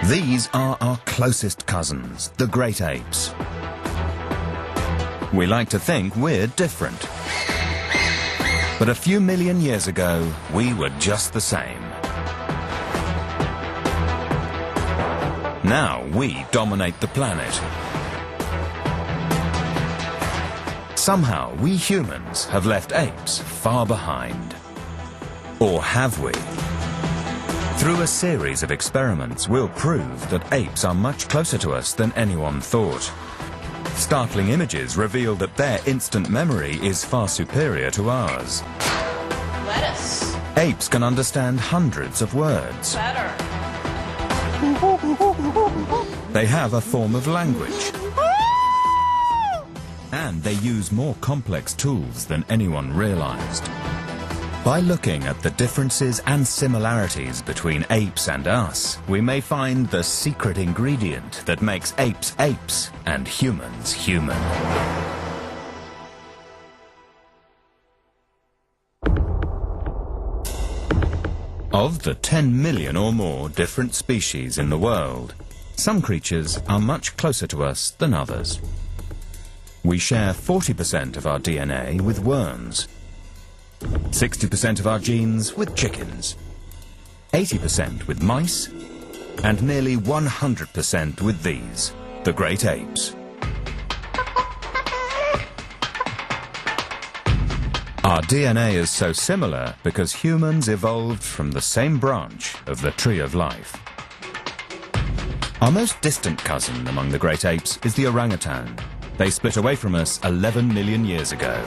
These are our closest cousins, the great apes. We like to think we're different. But a few million years ago, we were just the same. Now we dominate the planet. Somehow we humans have left apes far behind. Or have we? Through a series of experiments, we'll prove that apes are much closer to us than anyone thought. Startling images reveal that their instant memory is far superior to ours. Lettuce. Apes can understand hundreds of words. Better. They have a form of language. And they use more complex tools than anyone realized. By looking at the differences and similarities between apes and us, we may find the secret ingredient that makes apes apes and humans human. Of the 10 million or more different species in the world, some creatures are much closer to us than others. We share 40% of our DNA with worms, 60% of our genes with chickens, 80% with mice, and nearly 100% with these, the great apes. Our DNA is so similar because humans evolved from the same branch of the tree of life. Our most distant cousin among the great apes is the orangutan. They split away from us 11 million years ago.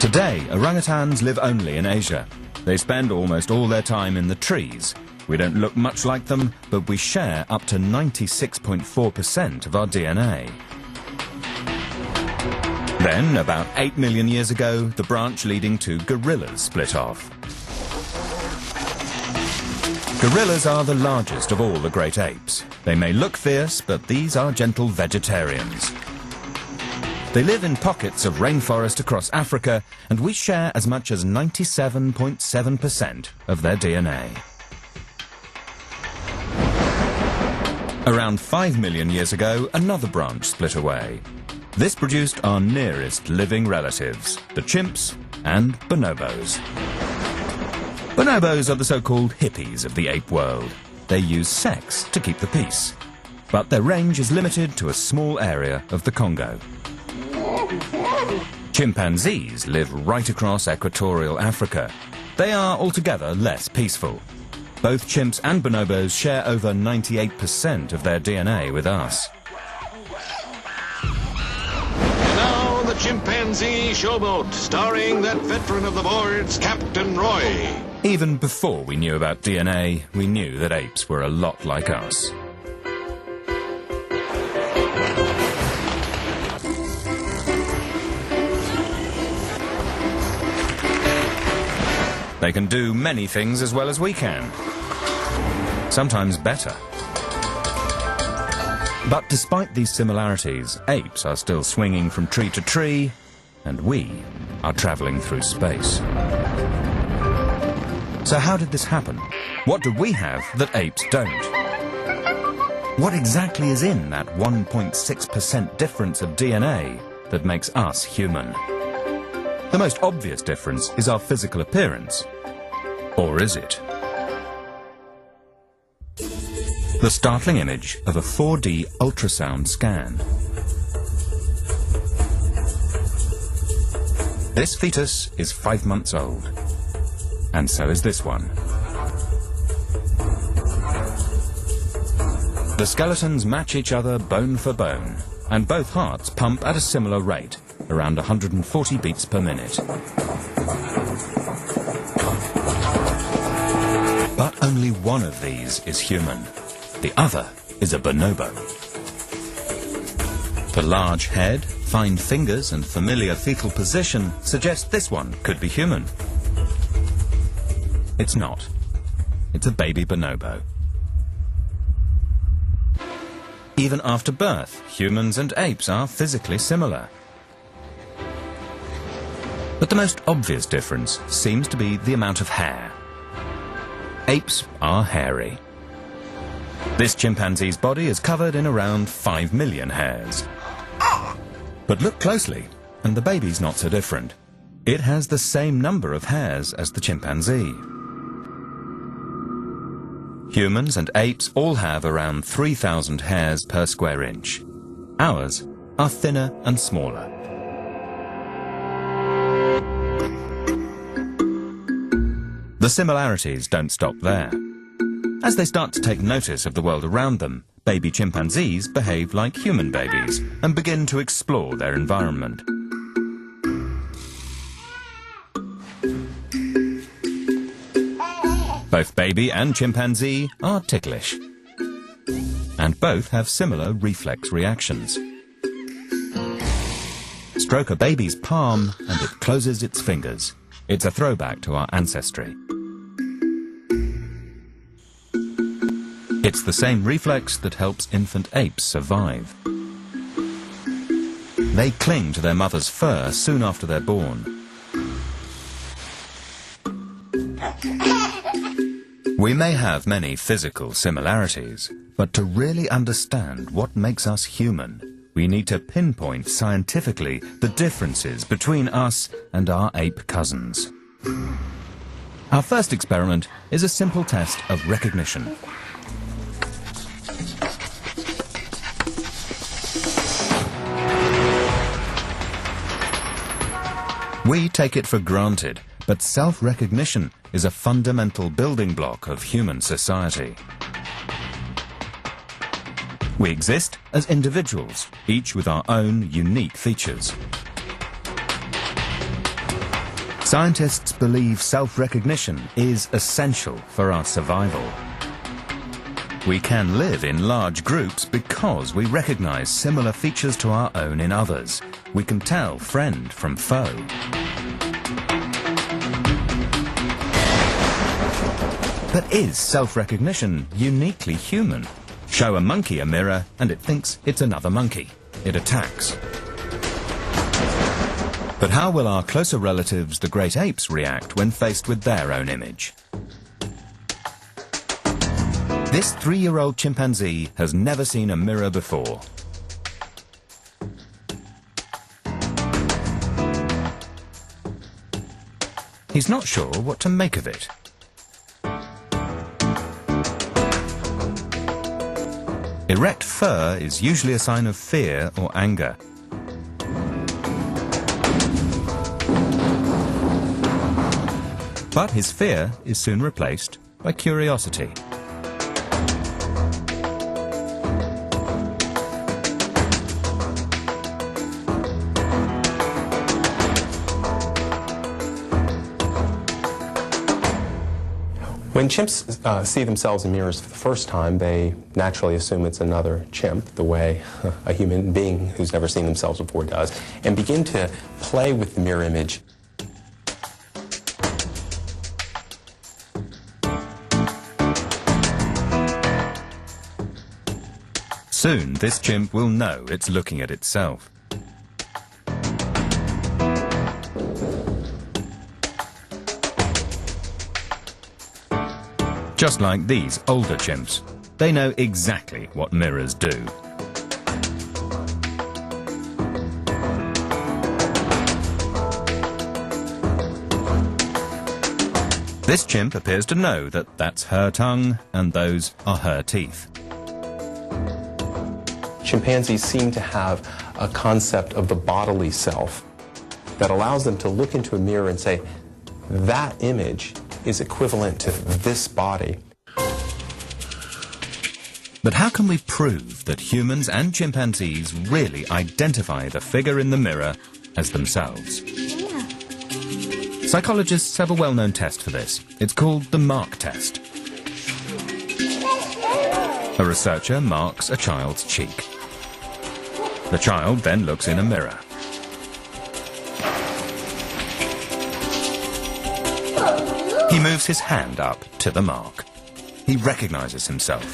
Today, orangutans live only in Asia. They spend almost all their time in the trees. We don't look much like them, but we share up to 96.4% of our DNA. Then, about 8 million years ago, the branch leading to gorillas split off. Gorillas are the largest of all the great apes. They may look fierce, but these are gentle vegetarians. They live in pockets of rainforest across Africa, and we share as much as 97.7% of their DNA. Around 5 million years ago, another branch split away. This produced our nearest living relatives, the chimps and bonobos. Bonobos are the so-called hippies of the ape world. They use sex to keep the peace. But their range is limited to a small area of the Congo. Chimpanzees live right across equatorial Africa. They are altogether less peaceful. Both chimps and bonobos share over 98% of their DNA with us. And now the Chimpanzee Showboat, starring that veteran of the boards, Captain Roy. Even before we knew about DNA, we knew that apes were a lot like us. They can do many things as well as we can. Sometimes better. But despite these similarities, apes are still swinging from tree to tree, and we are traveling through space. So how did this happen? What do we have that apes don't? What exactly is in that 1.6% difference of DNA that makes us human? The most obvious difference is our physical appearance. Or is it? The startling image of a 4D ultrasound scan. This fetus is 5 months old. And so is this one. The skeletons match each other bone for bone, and both hearts pump at a similar rate, around 140 beats per minute. But only one of these is human. The other is a bonobo. The large head, fine fingers and familiar fetal position suggest this one could be human. It's not. It's a baby bonobo. Even after birth, humans and apes are physically similar. But the most obvious difference seems to be the amount of hair. Apes are hairy. This chimpanzee's body is covered in around 5 million hairs. But look closely, and the baby's not so different. It has the same number of hairs as the chimpanzee. Humans and apes all have around 3,000 hairs per square inch. Ours are thinner and smaller. The similarities don't stop there. As they start to take notice of the world around them, baby chimpanzees behave like human babies and begin to explore their environment. Both baby and chimpanzee are ticklish, and both have similar reflex reactions. Stroke a baby's palm and it closes its fingers. It's a throwback to our ancestry. It's the same reflex that helps infant apes survive. They cling to their mother's fur soon after they're born. We may have many physical similarities, but to really understand what makes us human, we need to pinpoint scientifically the differences between us and our ape cousins. Our first experiment is a simple test of recognition. We take it for granted, but self-recognition is a fundamental building block of human society. We exist as individuals, each with our own unique features. Scientists believe self-recognition is essential for our survival. We can live in large groups because we recognize similar features to our own in others. We can tell friend from foe. But is self-recognition uniquely human? Show a monkey a mirror and it thinks it's another monkey. It attacks. But how will our closer relatives, the great apes, react when faced with their own image? This 3-year-old chimpanzee has never seen a mirror before. He's not sure what to make of it. Erect fur is usually a sign of fear or anger. But his fear is soon replaced by curiosity. When chimps see themselves in mirrors for the first time, they naturally assume it's another chimp, the way a human being who's never seen themselves before does, and begin to play with the mirror image. Soon, this chimp will know it's looking at itself. Just like these older chimps, they know exactly what mirrors do. This chimp appears to know that that's her tongue and those are her teeth. Chimpanzees seem to have a concept of the bodily self that allows them to look into a mirror and say, that image is equivalent to this body. But how can we prove that humans and chimpanzees really identify the figure in the mirror as themselves? Psychologists have a well-known test for this. It's called the mark test. A researcher marks a child's cheek. The child then looks in a mirror. He moves his hand up to the mark. He recognizes himself.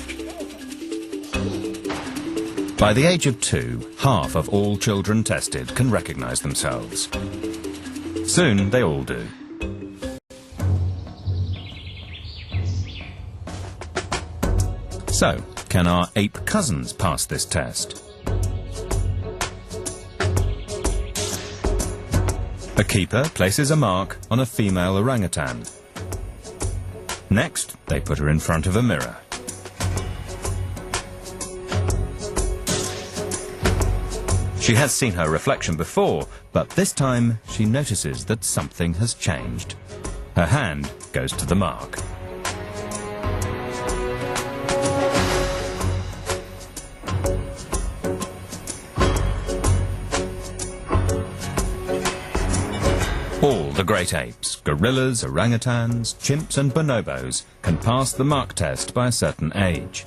By the age of 2, half of all children tested can recognize themselves. Soon they all do. So, can our ape cousins pass this test? A keeper places a mark on a female orangutan. Next, they put her in front of a mirror. She has seen her reflection before, but this time she notices that something has changed. Her hand goes to the mark. All the great apes, gorillas, orangutans, chimps and bonobos, can pass the mark test by a certain age.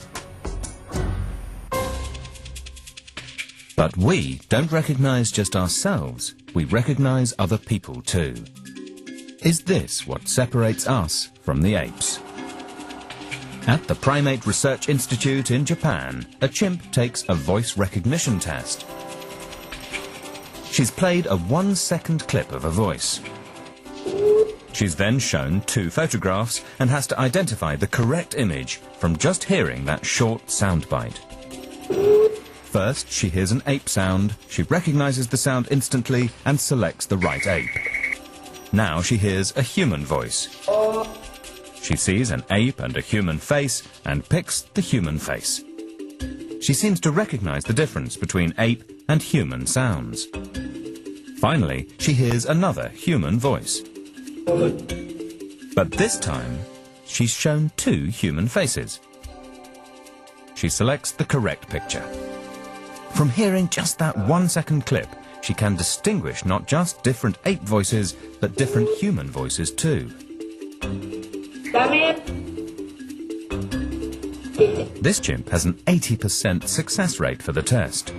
But we don't recognize just ourselves, we recognize other people too. Is this what separates us from the apes? At the Primate Research Institute in Japan, a chimp takes a voice recognition test. She's played a 1-second clip of a voice. She's then shown 2 photographs and has to identify the correct image from just hearing that short soundbite. First, she hears an ape sound, she recognizes the sound instantly and selects the right ape. Now she hears a human voice. She sees an ape and a human face and picks the human face. She seems to recognize the difference between ape and human sounds. Finally, she hears another human voice. But this time, she's shown 2 human faces. She selects the correct picture. From hearing just that 1-second clip, she can distinguish not just different ape voices, but different human voices too. This chimp has an 80% success rate for the test.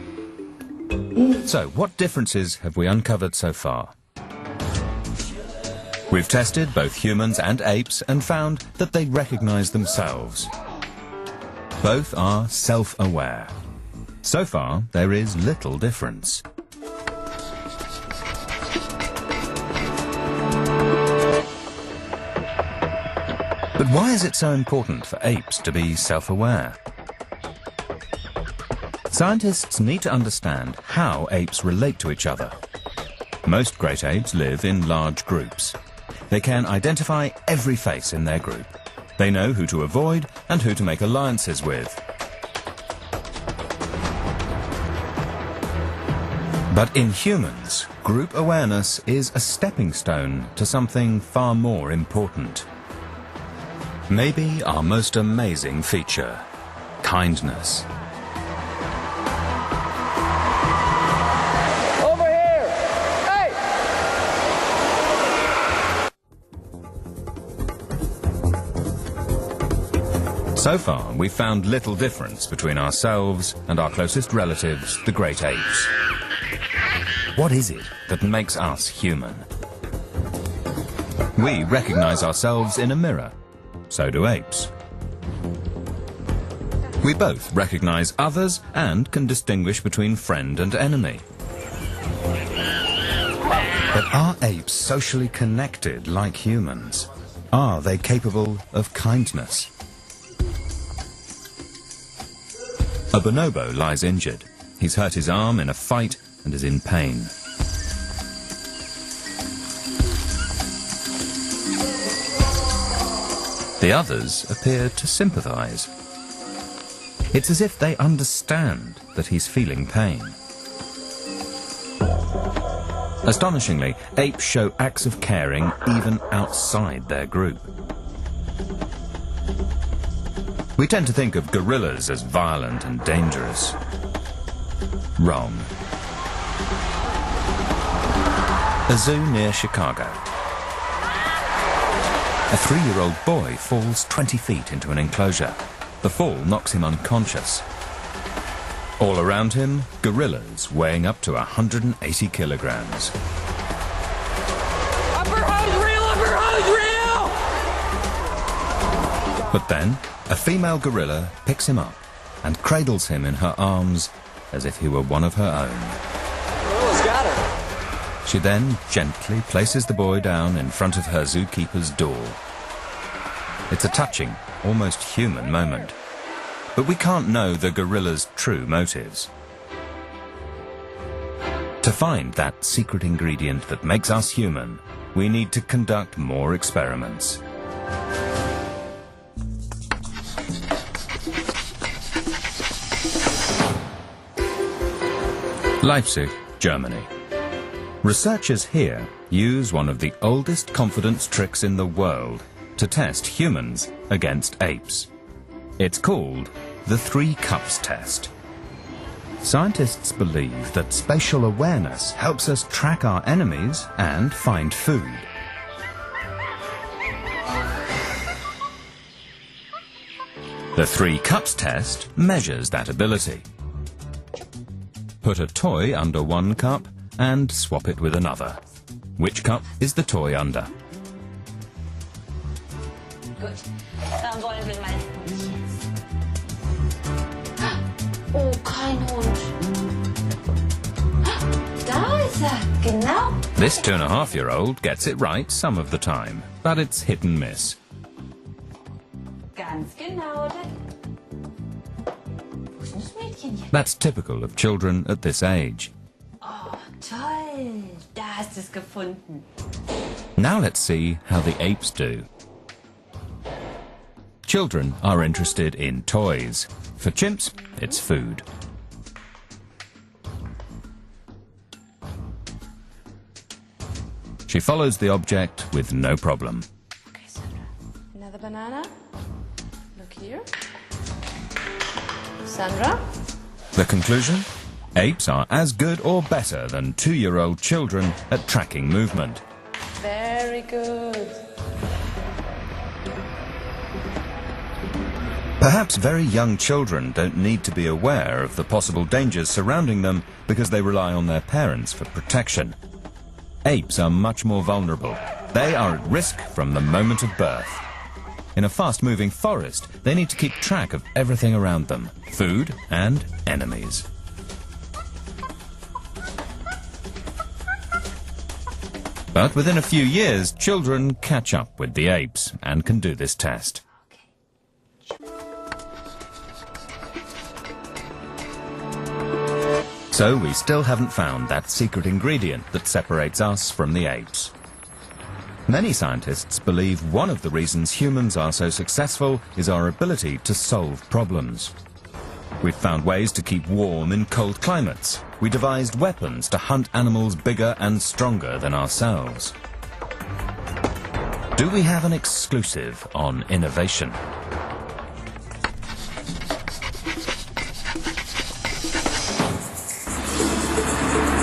So, what differences have we uncovered so far? We've tested both humans and apes and found that they recognize themselves. Both are self-aware. So far, there is little difference. But why is it so important for apes to be self-aware? Scientists need to understand how apes relate to each other. Most great apes live in large groups. They can identify every face in their group. They know who to avoid and who to make alliances with. But in humans, group awareness is a stepping stone to something far more important. Maybe our most amazing feature, kindness. Over here! Hey! So far, we've found little difference between ourselves and our closest relatives, the great apes. What is it that makes us human? We recognize ourselves in a mirror. So do apes. We both recognize others and can distinguish between friend and enemy. But are apes socially connected like humans? Are they capable of kindness? A bonobo lies injured. He's hurt his arm in a fight and is in pain. The others appear to sympathize. It's as if they understand that he's feeling pain. Astonishingly, apes show acts of caring even outside their group. We tend to think of gorillas as violent and dangerous. Wrong. A zoo near Chicago. A 3-year-old boy falls 20 feet into an enclosure. The fall knocks him unconscious. All around him, gorillas weighing up to 180 kilograms. Upper hose reel! Upper hose reel! But then, a female gorilla picks him up and cradles him in her arms as if he were one of her own. Gorilla's got her. She then gently places the boy down in front of her zookeeper's door. It's a touching, almost human moment. but we can't know the gorilla's true motives. To find that secret ingredient that makes us human, we need to conduct more experiments. Leipzig, Germany. Researchers here use one of the oldest confidence tricks in the world to test humans against apes. It's called the 3 cups test. Scientists believe that spatial awareness helps us track our enemies and find food. The 3 cups test measures that ability. Put a toy under one cup and swap it with another. Which cup is the toy under? Gut, dann wollen wir mal. Oh, kein Hund. Da ist er, genau. This 2.5-year-old gets it right some of the time, but it's hit and miss. Ganz genau. Wo ist denn das Mädchen jetzt? That's typical of children at this age. Oh, toll. Da hast du es gefunden. Now let's see how the apes do. Children are interested in toys. For chimps, it's food. She follows the object with no problem. Okay, Sandra. Another banana. Look here. Sandra? The conclusion? Apes are as good or better than 2-year-old children at tracking movement. Very good. Perhaps very young children don't need to be aware of the possible dangers surrounding them because they rely on their parents for protection. Apes are much more vulnerable. They are at risk from the moment of birth. In a fast-moving forest, they need to keep track of everything around them, food and enemies. But within a few years, children catch up with the apes and can do this test. So we still haven't found that secret ingredient that separates us from the apes. Many scientists believe one of the reasons humans are so successful is our ability to solve problems. We've found ways to keep warm in cold climates. We devised weapons to hunt animals bigger and stronger than ourselves. Do we have an exclusive on innovation?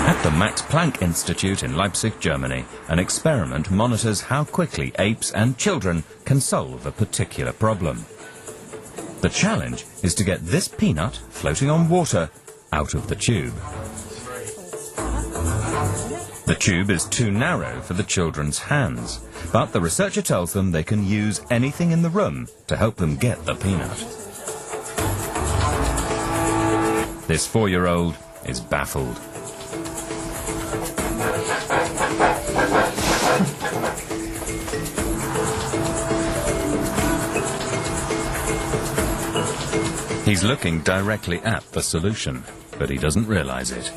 At the Max Planck Institute in Leipzig, Germany, an experiment monitors how quickly apes and children can solve a particular problem. The challenge is to get this peanut floating on water out of the tube. The tube is too narrow for the children's hands, but the researcher tells them they can use anything in the room to help them get the peanut. This 4-year-old is baffled. He's looking directly at the solution, but he doesn't realize it.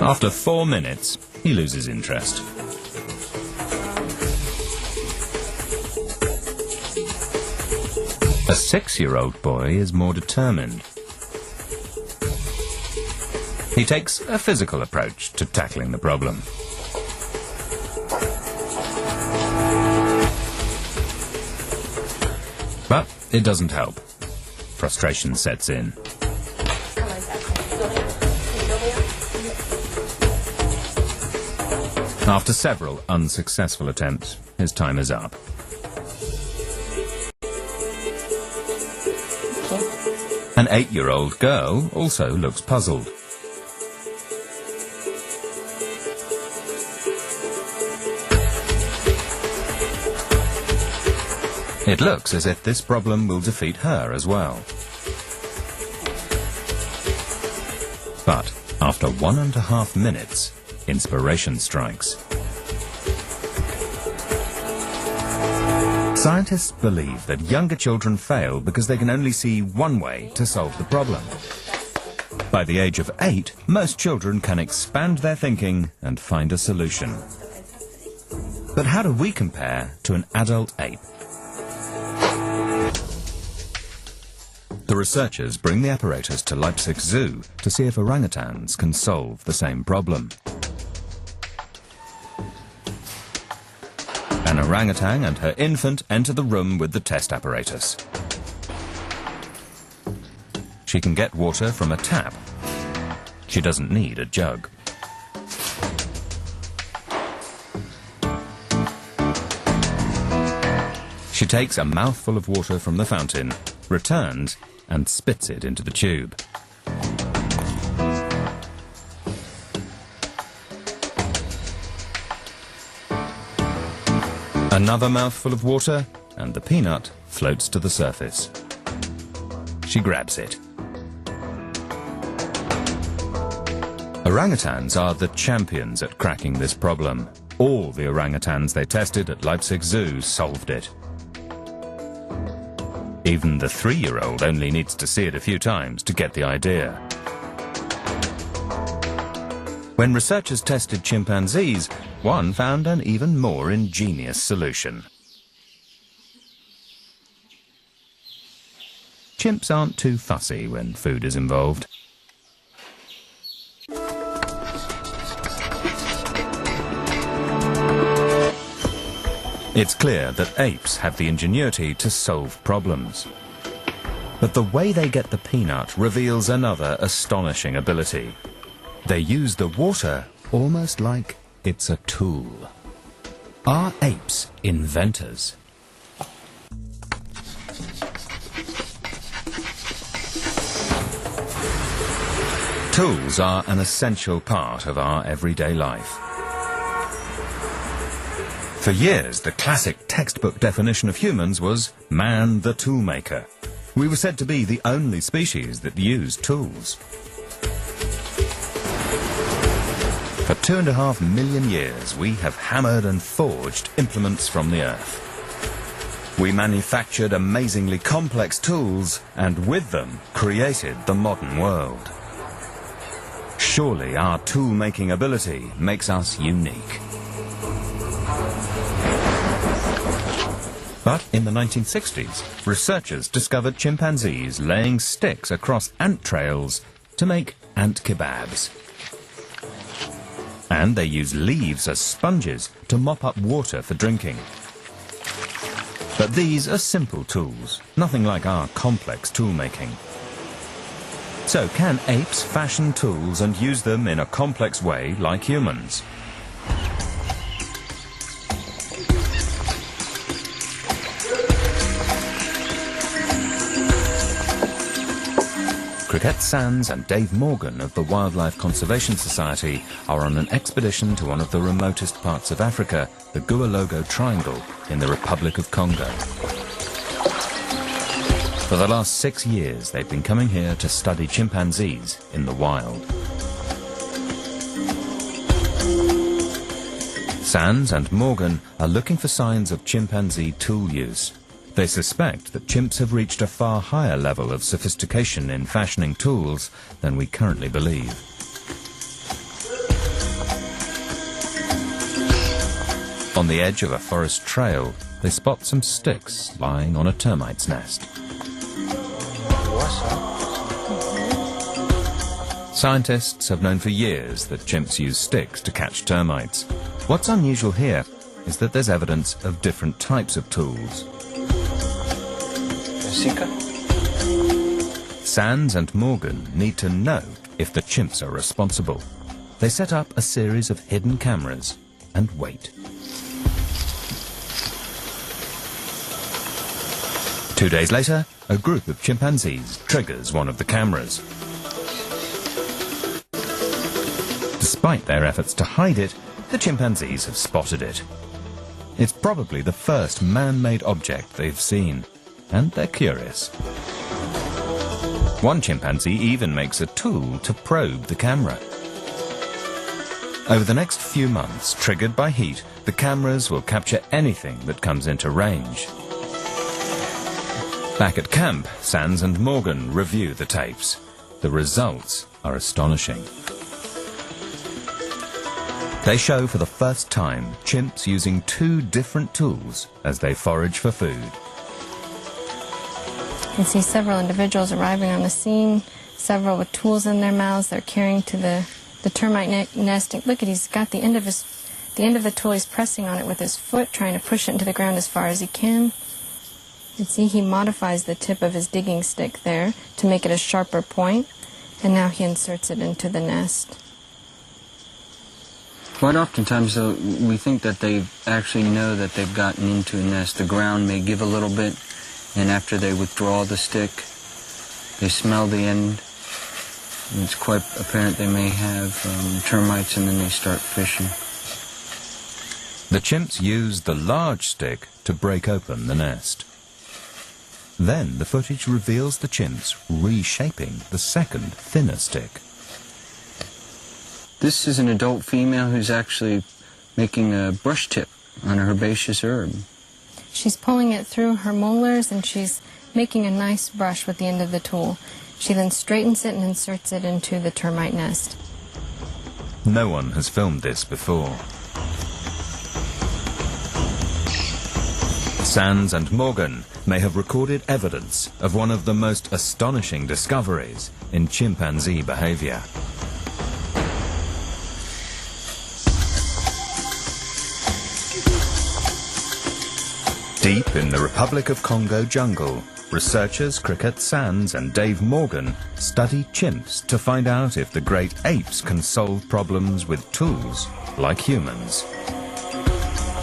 After 4 minutes, he loses interest. A 6-year-old boy is more determined. He takes a physical approach to tackling the problem. But it doesn't help. Frustration sets in. After several unsuccessful attempts, his time is up. An 8-year-old girl also looks puzzled. It looks as if this problem will defeat her as well. But after 1.5 minutes, inspiration strikes. Scientists believe that younger children fail because they can only see one way to solve the problem. By the age of 8, most children can expand their thinking and find a solution. But how do we compare to an adult ape? The researchers bring the apparatus to Leipzig Zoo to see if orangutans can solve the same problem. An orangutan and her infant enter the room with the test apparatus. She can get water from a tap. She doesn't need a jug. She takes a mouthful of water from the fountain, returns, and spits it into the tube. Another mouthful of water, and the peanut floats to the surface. She grabs it. Orangutans are the champions at cracking this problem. All the orangutans they tested at Leipzig Zoo solved it. Even the 3-year-old only needs to see it a few times to get the idea. When researchers tested chimpanzees, one found an even more ingenious solution. Chimps aren't too fussy when food is involved. It's clear that apes have the ingenuity to solve problems. But the way they get the peanut reveals another astonishing ability. They use the water almost like it's a tool. Are apes inventors? Tools are an essential part of our everyday life. For years, the classic textbook definition of humans was man the toolmaker. We were said to be the only species that used tools. For 2.5 million years, we have hammered and forged implements from the earth. We manufactured amazingly complex tools and with them created the modern world. Surely our tool-making ability makes us unique. But in the 1960s, researchers discovered chimpanzees laying sticks across ant trails to make ant kebabs. And they use leaves as sponges to mop up water for drinking. But these are simple tools, nothing like our complex tool-making. So can apes fashion tools and use them in a complex way like humans? Cricket Sands and Dave Morgan of the Wildlife Conservation Society are on an expedition to one of the remotest parts of Africa, the Gualogo Triangle in the Republic of Congo. For the last 6 years, they've been coming here to study chimpanzees in the wild. Sands and Morgan are looking for signs of chimpanzee tool use. They suspect that chimps have reached a far higher level of sophistication in fashioning tools than we currently believe. On the edge of a forest trail, they spot some sticks lying on a termite's nest. Scientists have known for years that chimps use sticks to catch termites. What's unusual here is that there's evidence of different types of tools. Sands and Morgan need to know if the chimps are responsible. They set up a series of hidden cameras and wait. 2 days later, a group of chimpanzees triggers one of the cameras. Despite their efforts to hide it, the chimpanzees have spotted it. It's probably the first man-made object they've seen, and they're curious. One chimpanzee even makes a tool to probe the camera. Over the next few months, triggered by heat, the cameras will capture anything that comes into range. Back at camp, Sands and Morgan review the tapes. The results are astonishing. They show for the first time chimps using 2 different tools as they forage for food. You can see several individuals arriving on the scene, several with tools in their mouths they're carrying to the termite nest. Look, he's got the end of the tool, he's pressing on it with his foot, trying to push it into the ground as far as he can. You can see he modifies the tip of his digging stick there to make it a sharper point, and now he inserts it into the nest. Quite oftentimes, though, we think that they actually know that they've gotten into a nest. The ground may give a little bit, and after they withdraw the stick, they smell the end, and it's quite apparent they may have termites, and then they start fishing. The chimps use the large stick to break open the nest. Then the footage reveals the chimps reshaping the second, thinner stick. This is an adult female who's actually making a brush tip on a herbaceous herb. She's pulling it through her molars, and she's making a nice brush with the end of the tool. She then straightens it and inserts it into the termite nest. No one has filmed this before. Sands and Morgan may have recorded evidence of one of the most astonishing discoveries in chimpanzee behavior. Deep in the Republic of Congo jungle, researchers Cricket Sands and Dave Morgan study chimps to find out if the great apes can solve problems with tools like humans.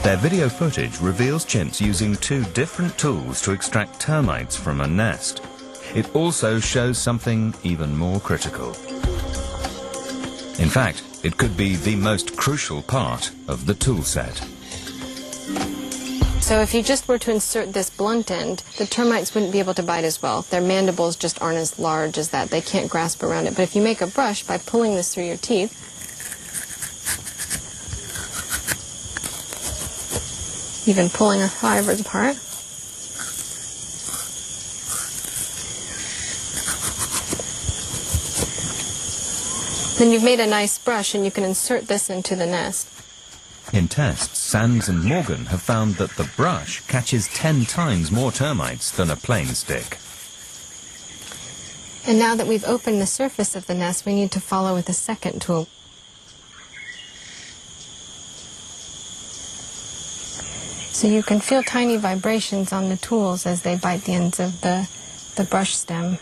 Their video footage reveals chimps using 2 different tools to extract termites from a nest. It also shows something even more critical. In fact, it could be the most crucial part of the tool set. So if you just were to insert this blunt end, the termites wouldn't be able to bite as well. Their mandibles just aren't as large as that. They can't grasp around it. But if you make a brush by pulling this through your teeth, even pulling a fibers apart, then you've made a nice brush, and you can insert this into the nest. In tests, Sands and Morgan have found that the brush catches 10 times more termites than a plain stick. And now that we've opened the surface of the nest, we need to follow with a second tool. So you can feel tiny vibrations on the tools as they bite the ends of the brush stem.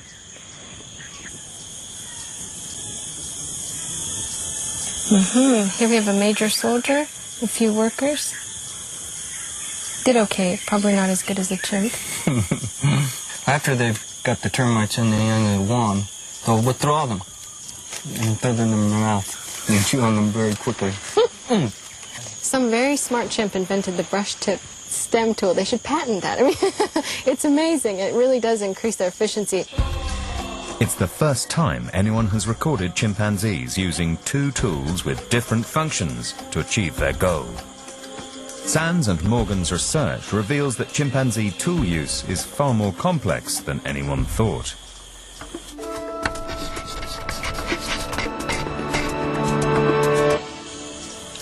Here we have a major soldier, a few workers. Did okay, probably not as good as a chimp. After they've got the termites in the end of the wand, they'll withdraw them and throw them in their mouth and chew on them very quickly. Some very smart chimp invented the brush tip stem tool. They should patent that. I mean, it's amazing. It really does increase their efficiency. It's the first time anyone has recorded chimpanzees using 2 tools with different functions to achieve their goal. Sands and Morgan's research reveals that chimpanzee tool use is far more complex than anyone thought.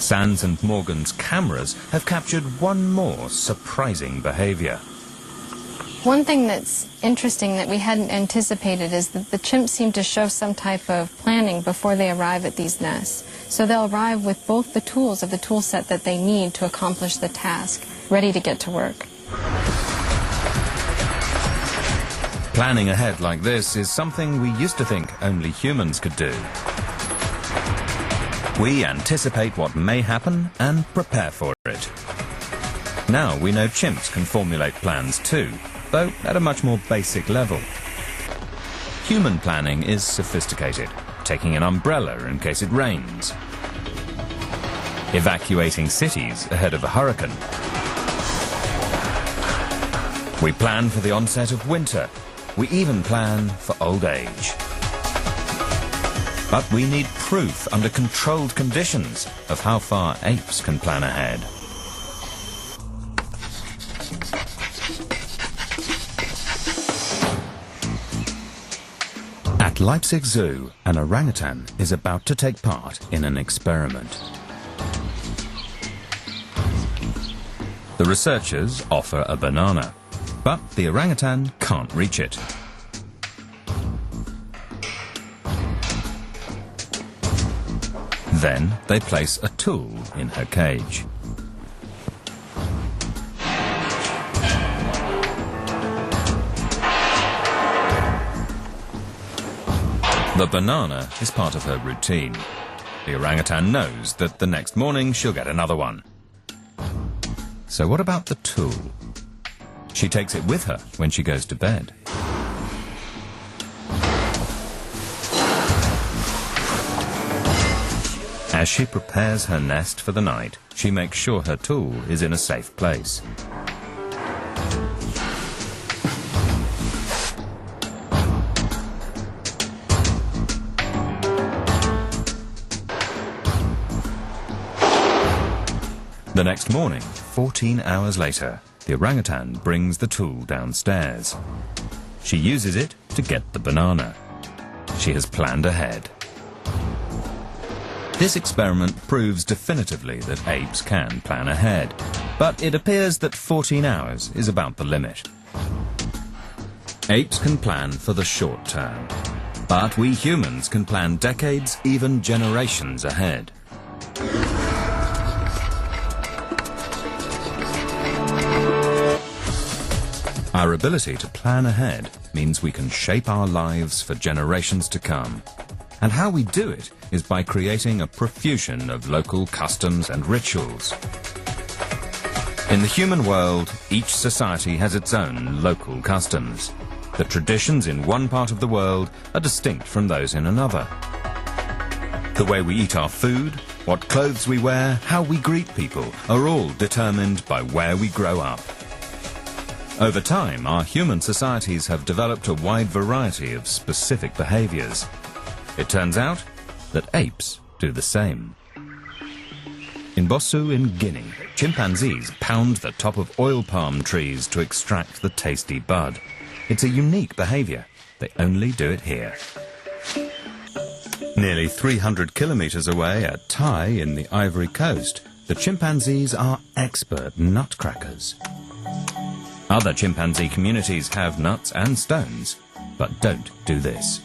Sands and Morgan's cameras have captured one more surprising behavior. One thing that's interesting that we hadn't anticipated is that the chimps seem to show some type of planning before they arrive at these nests. So they'll arrive with both the tools of the tool set that they need to accomplish the task, ready to get to work. Planning ahead like this is something we used to think only humans could do. We anticipate what may happen and prepare for it. Now we know chimps can formulate plans too, though at a much more basic level. Human planning is sophisticated, taking an umbrella in case it rains, evacuating cities ahead of a hurricane. We plan for the onset of winter. We even plan for old age. But we need proof under controlled conditions of how far apes can plan ahead. Leipzig Zoo, an orangutan is about to take part in an experiment. The researchers offer a banana, but the orangutan can't reach it. Then they place a tool in her cage. The banana is part of her routine. The orangutan knows that the next morning she'll get another one. So what about the tool? She takes it with her when she goes to bed. As she prepares her nest for the night, she makes sure her tool is in a safe place. The next morning, 14 hours later, the orangutan brings the tool downstairs. She uses it to get the banana. She has planned ahead. This experiment proves definitively that apes can plan ahead, but it appears that 14 hours is about the limit. Apes can plan for the short term, but we humans can plan decades, even generations ahead. Our ability to plan ahead means we can shape our lives for generations to come. And how we do it is by creating a profusion of local customs and rituals. In the human world, each society has its own local customs. The traditions in one part of the world are distinct from those in another. The way we eat our food, what clothes we wear, how we greet people are all determined by where we grow up. Over time, our human societies have developed a wide variety of specific behaviors. It turns out that apes do the same. In Bossou in Guinea, chimpanzees pound the top of oil palm trees to extract the tasty bud. It's a unique behavior. They only do it here. Nearly 300 kilometers away at Tai in the Ivory Coast, the chimpanzees are expert nutcrackers. Other chimpanzee communities have nuts and stones, but don't do this.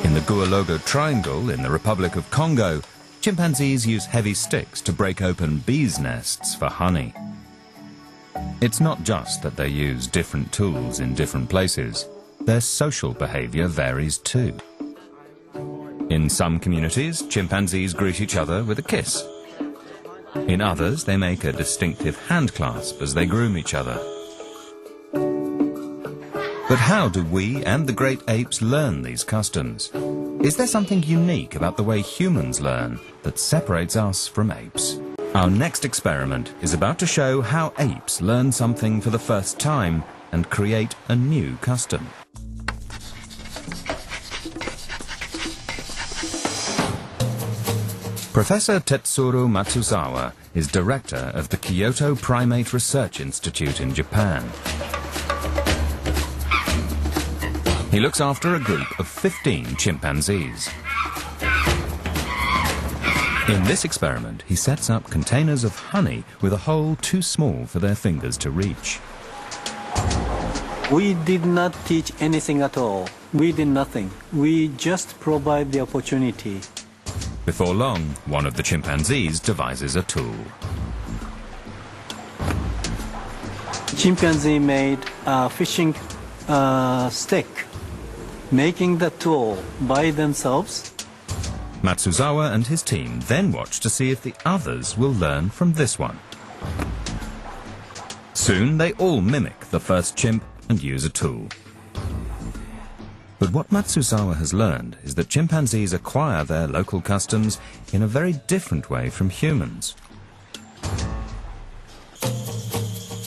In the Gualogo Triangle in the Republic of Congo, chimpanzees use heavy sticks to break open bees' nests for honey. It's not just that they use different tools in different places. Their social behavior varies too. In some communities, chimpanzees greet each other with a kiss. In others, they make a distinctive hand clasp as they groom each other. But how do we and the great apes learn these customs? Is there something unique about the way humans learn that separates us from apes? Our next experiment is about to show how apes learn something for the first time and create a new custom. Professor Tetsuro Matsuzawa is director of the Kyoto Primate Research Institute in Japan. He looks after a group of 15 chimpanzees. In this experiment, he sets up containers of honey with a hole too small for their fingers to reach. We did not teach anything at all. We did nothing. We just provide the opportunity. Before long, one of the chimpanzees devises a tool. Chimpanzee made a fishing stick, making the tool by themselves. Matsuzawa and his team then watch to see if the others will learn from this one. Soon they all mimic the first chimp and use a tool. But what Matsuzawa has learned is that chimpanzees acquire their local customs in a very different way from humans.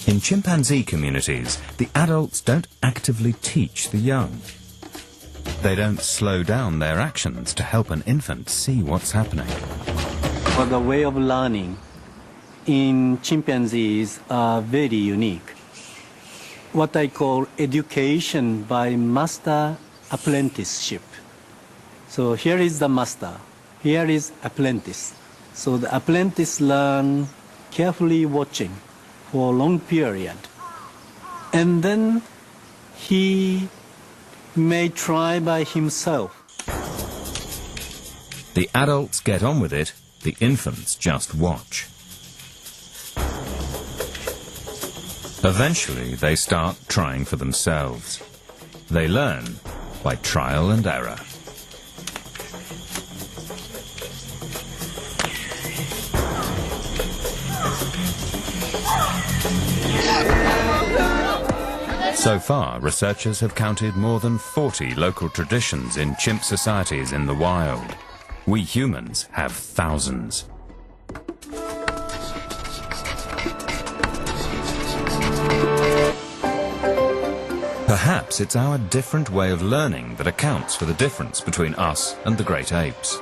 In chimpanzee communities, the adults don't actively teach the young. They don't slow down their actions to help an infant see what's happening. But the way of learning in chimpanzees are very unique. What I call education by master apprenticeship. So here is the master, here is apprentice. So the apprentice learn carefully watching for a long period. And then he may try by himself. The adults get on with it, the infants just watch. Eventually, they start trying for themselves. They learn by trial and error. So far, researchers have counted more than 40 local traditions in chimp societies in the wild. We humans have thousands. Perhaps it's our different way of learning that accounts for the difference between us and the great apes.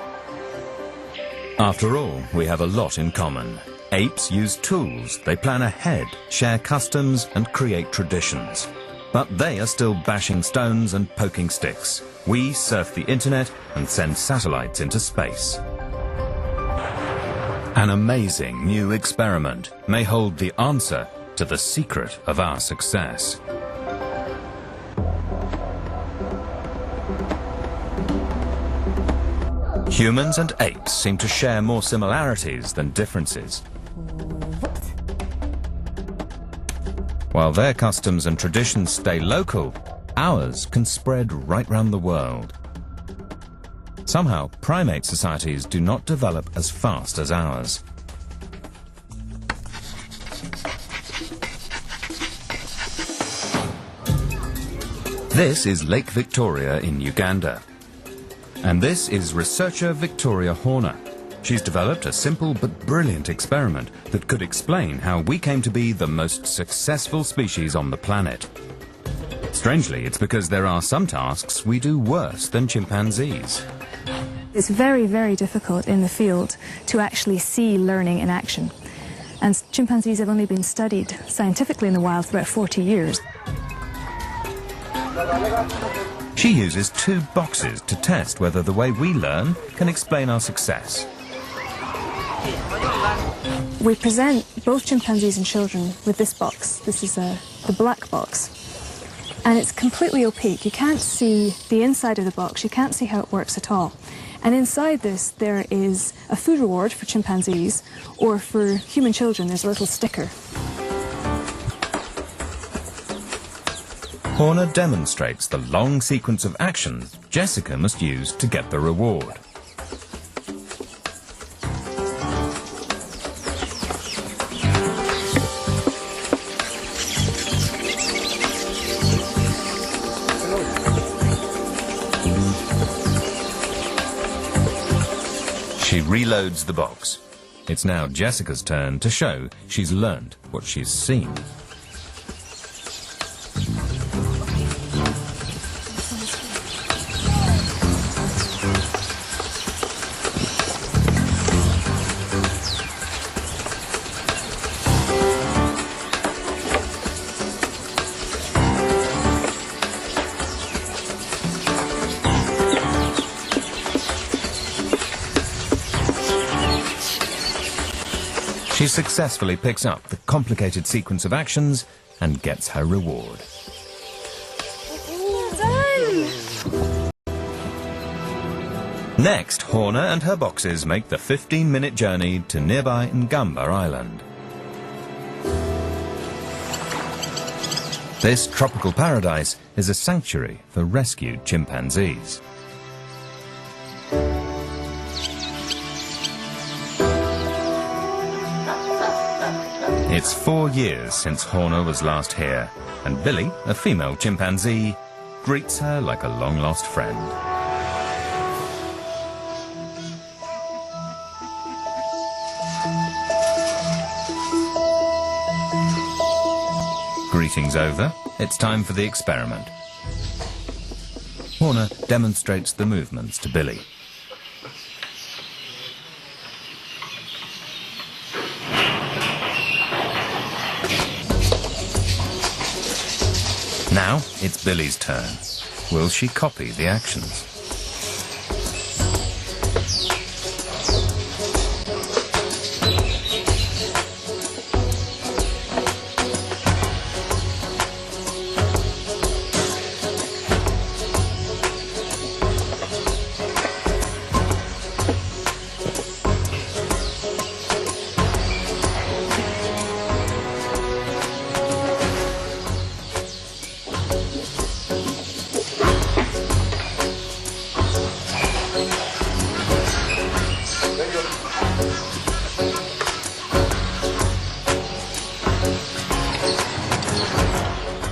After all, we have a lot in common. Apes use tools, they plan ahead, share customs and create traditions. But they are still bashing stones and poking sticks. We surf the internet and send satellites into space. An amazing new experiment may hold the answer to the secret of our success. Humans and apes seem to share more similarities than differences. While their customs and traditions stay local, ours can spread right round the world. Somehow, primate societies do not develop as fast as ours. This is Lake Victoria in Uganda. And this is researcher Victoria Horner. She's developed a simple but brilliant experiment that could explain how we came to be the most successful species on the planet. Strangely, it's because there are some tasks we do worse than chimpanzees. It's very, very difficult in the field to actually see learning in action. And chimpanzees have only been studied scientifically in the wild for about 40 years. She uses 2 boxes to test whether the way we learn can explain our success. We present both chimpanzees and children with this box. This is the black box. And it's completely opaque. You can't see the inside of the box. You can't see how it works at all. And inside this, there is a food reward for chimpanzees, or for human children, there's a little sticker. Horner demonstrates the long sequence of actions Jessica must use to get the reward. She reloads the box. It's now Jessica's turn to show she's learned what she's seen. She successfully picks up the complicated sequence of actions and gets her reward. Next, Horner and her boxes make the 15-minute journey to nearby Ngamba Island. This tropical paradise is a sanctuary for rescued chimpanzees. It's 4 years since Horner was last here, and Billy, a female chimpanzee, greets her like a long-lost friend. Greetings over, it's time for the experiment. Horner demonstrates the movements to Billy. Now, it's Billy's turn. will she copy the actions?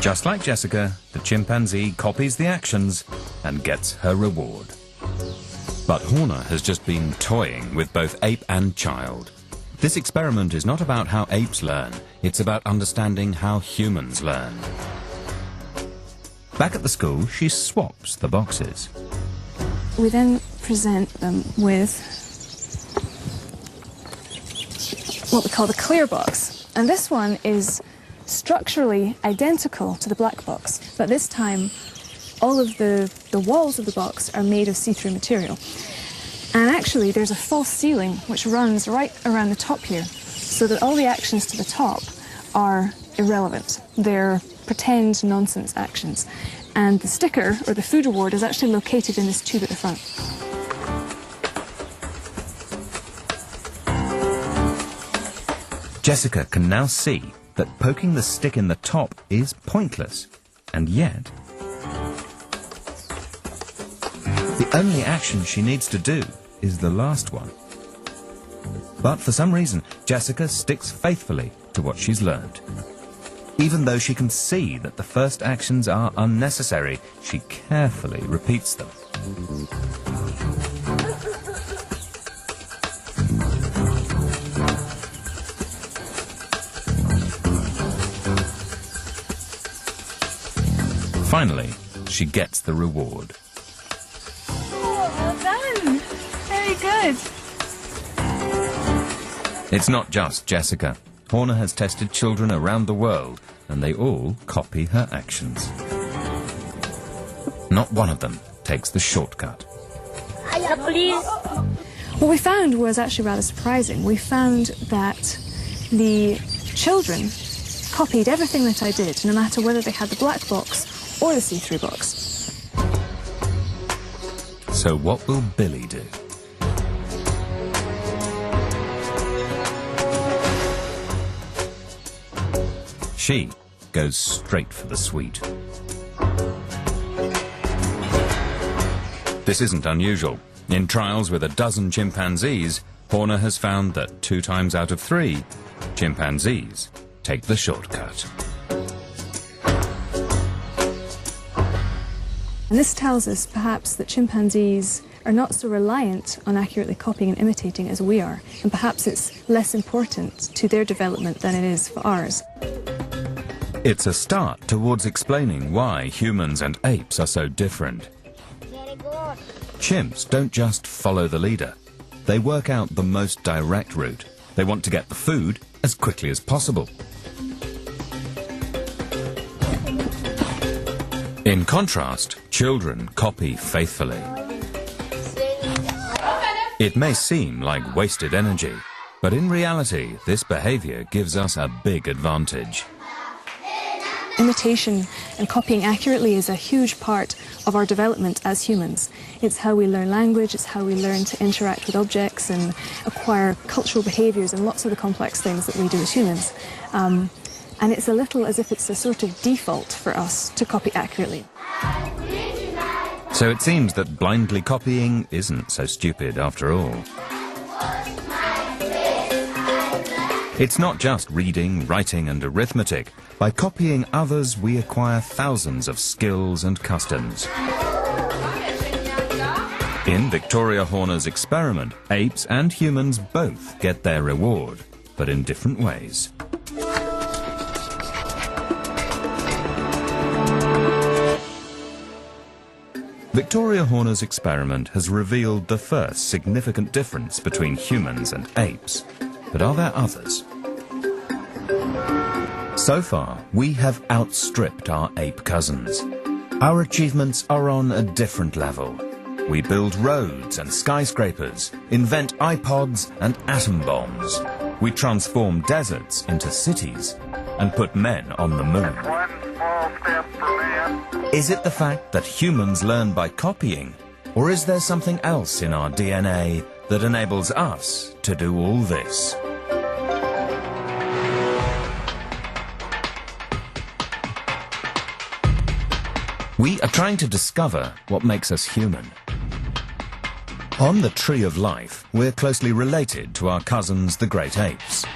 Just like Jessica, the chimpanzee copies the actions and gets her reward. But Horner has just been toying with both ape and child. This experiment is not about how apes learn, it's about understanding how humans learn. Back at the school, she swaps the boxes. We then present them with what we call the clear box. And this one is structurally identical to the black box, but this time all of the walls of the box are made of see-through material. And actually there's a false ceiling which runs right around the top here, so that all the actions to the top are irrelevant. They're pretend nonsense actions. And the sticker, or the food reward, is actually located in this tube at the front. Jessica can now see that poking the stick in the top is pointless, and yet the only action she needs to do is the last one. But for some reason, Jessica sticks faithfully to what she's learned. Even though she can see that the first actions are unnecessary, she carefully repeats them. Finally, she gets the reward. Oh, well done! Very good. It's not just Jessica. Horner has tested children around the world, and they all copy her actions. Not one of them takes the shortcut. What we found was actually rather surprising. We found that the children copied everything that I did, no matter whether they had the black box or the see-through box. So what will Billy do? She goes straight for the sweet. This isn't unusual. In trials with a dozen chimpanzees, Horner has found that 2 times out of 3, chimpanzees take the shortcut. And this tells us perhaps that chimpanzees are not so reliant on accurately copying and imitating as we are, and perhaps it's less important to their development than it is for ours. It's a start towards explaining why humans and apes are so different. Chimps don't just follow the leader. They work out the most direct route. They want to get the food as quickly as possible. In contrast, children copy faithfully. It may seem like wasted energy, but in reality, this behavior gives us a big advantage. Imitation and copying accurately is a huge part of our development as humans. It's how we learn language, it's how we learn to interact with objects and acquire cultural behaviors and lots of the complex things that we do as humans. And it's a little as if it's a sort of default for us to copy accurately. So it seems that blindly copying isn't so stupid after all. It's not just reading, writing and arithmetic. By copying others, we acquire thousands of skills and customs. In Victoria Horner's experiment, apes and humans both get their reward, but in different ways. Victoria Horner's experiment has revealed the first significant difference between humans and apes. But are there others? So far, we have outstripped our ape cousins. Our achievements are on a different level. We build roads and skyscrapers, invent iPods and atom bombs. We transform deserts into cities and put men on the moon. One small step for man. Is it the fact that humans learn by copying, or is there something else in our DNA that enables us to do all this? We are trying to discover what makes us human. On the Tree of Life, we're closely related to our cousins, the great apes.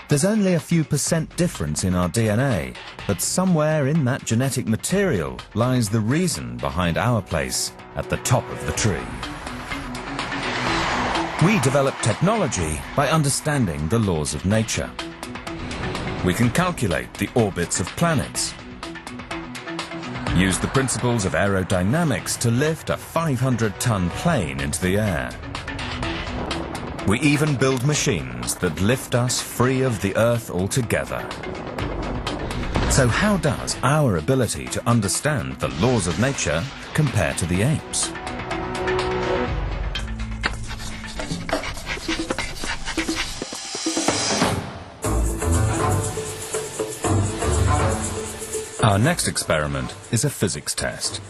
There's only a few % difference in our DNA, but somewhere in that genetic material lies the reason behind our place at the top of the tree. We develop technology by understanding the laws of nature. We can calculate the orbits of planets, use the principles of aerodynamics to lift a 500-ton plane into the air. We even build machines that lift us free of the Earth altogether. So how does our ability to understand the laws of nature compare to the apes? Our next experiment is a physics test.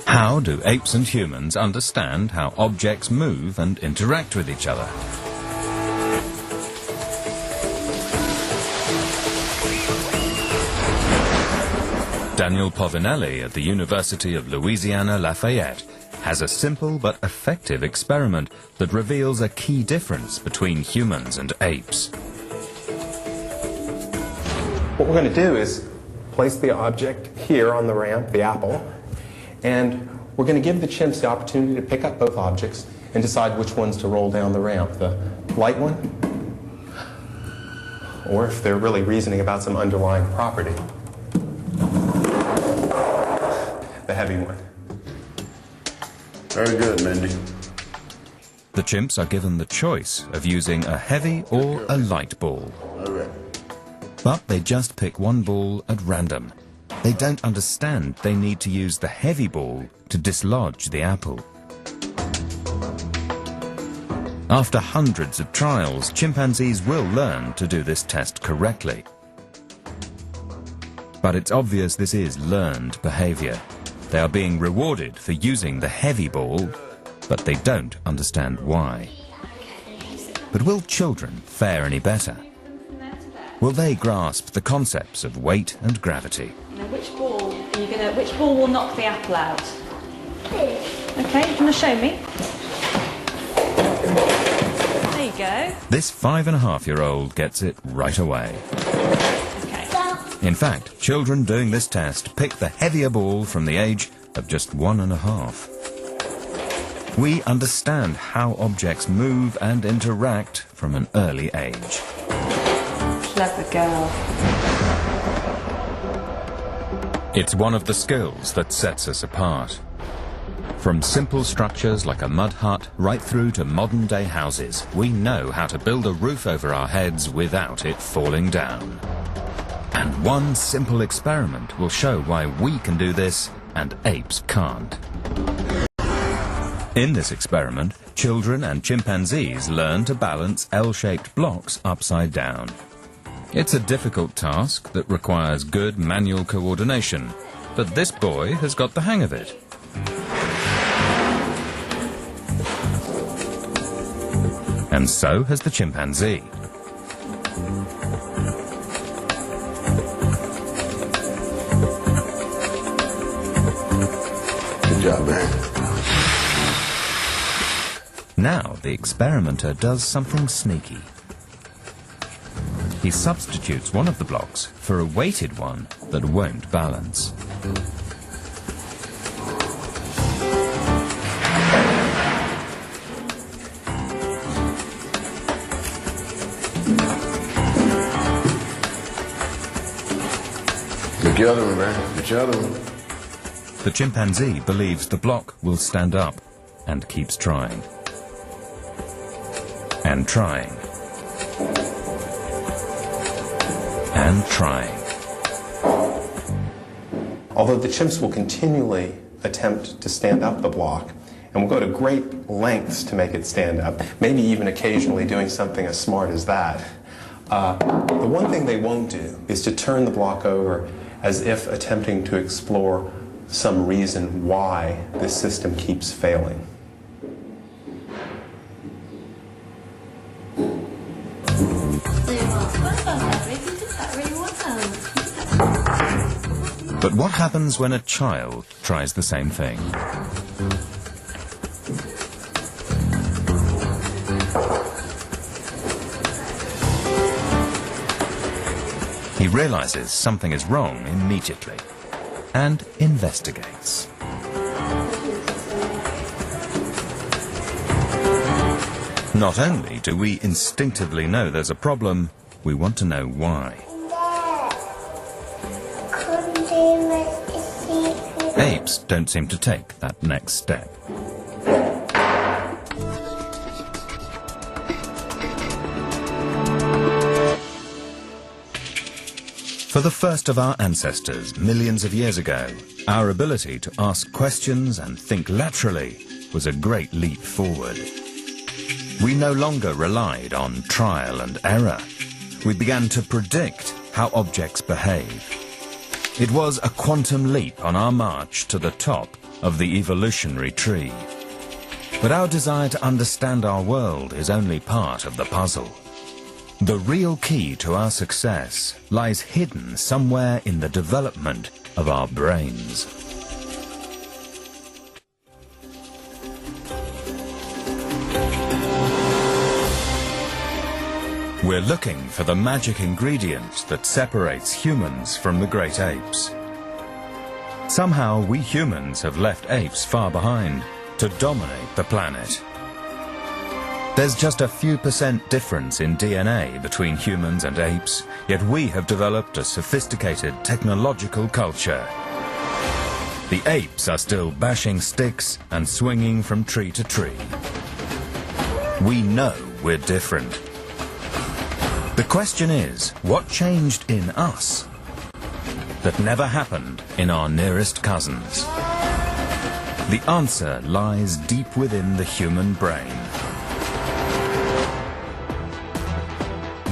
How do apes and humans understand how objects move and interact with each other? Daniel Povinelli at the University of Louisiana Lafayette has a simple but effective experiment that reveals a key difference between humans and apes. What we're going to do is place the object here on the ramp, the apple, and we're going to give the chimps the opportunity to pick up both objects and decide which ones to roll down the ramp, the light one, or if they're really reasoning about some underlying property, the heavy one. Very good, Mindy. The chimps are given the choice of using a heavy or a light ball. Okay. But they just pick one ball at random. They don't understand they need to use the heavy ball to dislodge the apple. After hundreds of trials, chimpanzees will learn to do this test correctly. But it's obvious this is learned behavior. They are being rewarded for using the heavy ball, but they don't understand why. But will children fare any better? Will they grasp the concepts of weight and gravity? Now, which ball will knock the apple out? Okay, you want to show me? There you go. This 5-and-a-half-year-old gets it right away. Okay. In fact, children doing this test pick the heavier ball from the age of just 1.5. We understand how objects move and interact from an early age. Clever girl. It's one of the skills that sets us apart. From simple structures like a mud hut right through to modern-day houses, we know how to build a roof over our heads without it falling down. And one simple experiment will show why we can do this and apes can't. In this experiment, children and chimpanzees learn to balance L-shaped blocks upside down. It's a difficult task that requires good manual coordination, but this boy has got the hang of it. And so has the chimpanzee. Good job, man. Now the experimenter does something sneaky. He substitutes one of the blocks for a weighted one that won't balance. Get the other one, man. Get the other one. The chimpanzee believes the block will stand up and keeps trying. And trying. And trying. Although the chimps will continually attempt to stand up the block, and will go to great lengths to make it stand up, maybe even occasionally doing something as smart as that. The one thing they won't do is to turn the block over as if attempting to explore some reason why this system keeps failing. But what happens when a child tries the same thing? He realizes something is wrong immediately and investigates. Not only do we instinctively know there's a problem, we want to know why. Apes don't seem to take that next step. For the first of our ancestors, millions of years ago, our ability to ask questions and think laterally was a great leap forward. We no longer relied on trial and error. We began to predict how objects behave. It was a quantum leap on our march to the top of the evolutionary tree. But our desire to understand our world is only part of the puzzle. The real key to our success lies hidden somewhere in the development of our brains. We're looking for the magic ingredient that separates humans from the great apes. Somehow we humans have left apes far behind to dominate the planet. There's just a few % difference in DNA between humans and apes, yet we have developed a sophisticated technological culture. The apes are still bashing sticks and swinging from tree to tree. We know we're different. The question is, what changed in us that never happened in our nearest cousins? The answer lies deep within the human brain.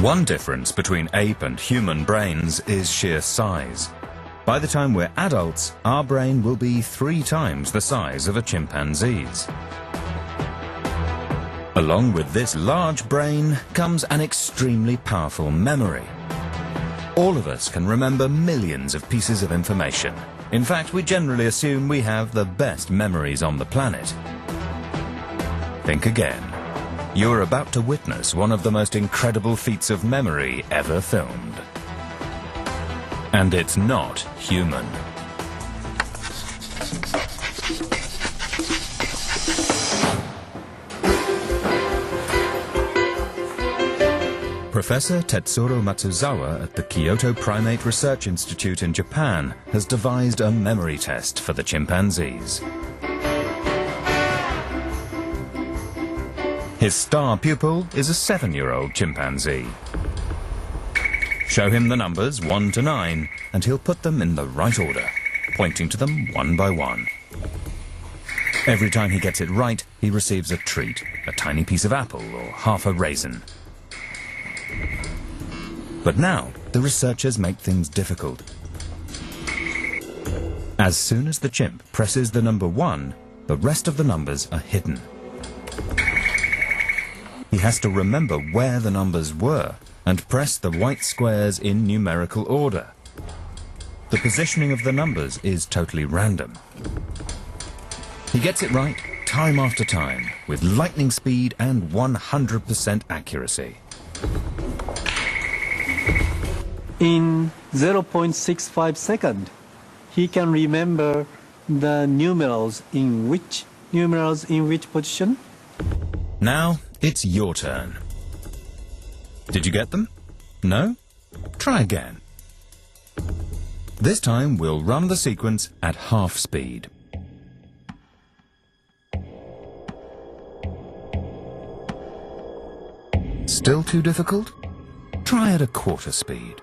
One difference between ape and human brains is sheer size. By the time we're adults, our brain will be 3 times the size of a chimpanzee's. Along with this large brain comes an extremely powerful memory. All of us can remember millions of pieces of information. In fact, we generally assume we have the best memories on the planet. Think again. You're about to witness one of the most incredible feats of memory ever filmed. And it's not human. Professor Tetsuro Matsuzawa at the Kyoto Primate Research Institute in Japan has devised a memory test for the chimpanzees. His star pupil is a 7-year-old chimpanzee. Show him the numbers 1 to 9 and he'll put them in the right order, pointing to them one by one. Every time he gets it right, he receives a treat, a tiny piece of apple or half a raisin. But now, the researchers make things difficult. As soon as the chimp presses the number 1, the rest of the numbers are hidden. He has to remember where the numbers were and press the white squares in numerical order. The positioning of the numbers is totally random. He gets it right time after time, with lightning speed and 100% accuracy. In 0.65 seconds, he can remember the numerals in which position. Now it's your turn. Did you get them? No? Try again. This time we'll run the sequence at half speed. Still too difficult? Try at a quarter speed.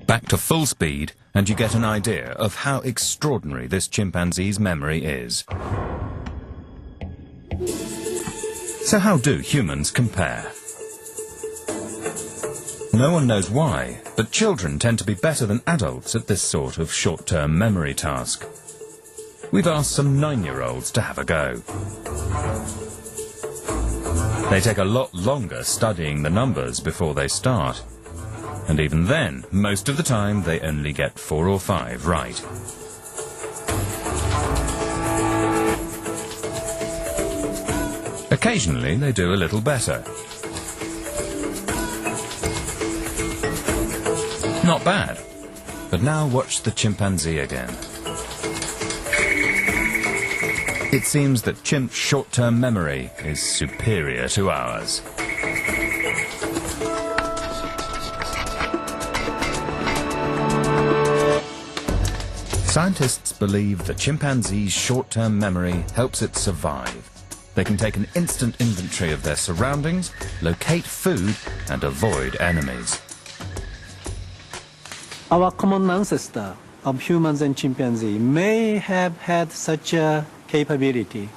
Back to full speed, and you get an idea of how extraordinary this chimpanzee's memory is. So how do humans compare? No one knows why, but children tend to be better than adults at this sort of short-term memory task. We've asked some 9-year-olds to have a go. They take a lot longer studying the numbers before they start. And even then, most of the time, they only get 4 or 5 right. Occasionally, they do a little better. Not bad. But now watch the chimpanzee again. It seems that chimp short-term memory is superior to ours. Scientists believe the chimpanzee's short-term memory helps it survive. They can take an instant inventory of their surroundings, locate food, and avoid enemies. Our common ancestor of humans and chimpanzee may have had such a capability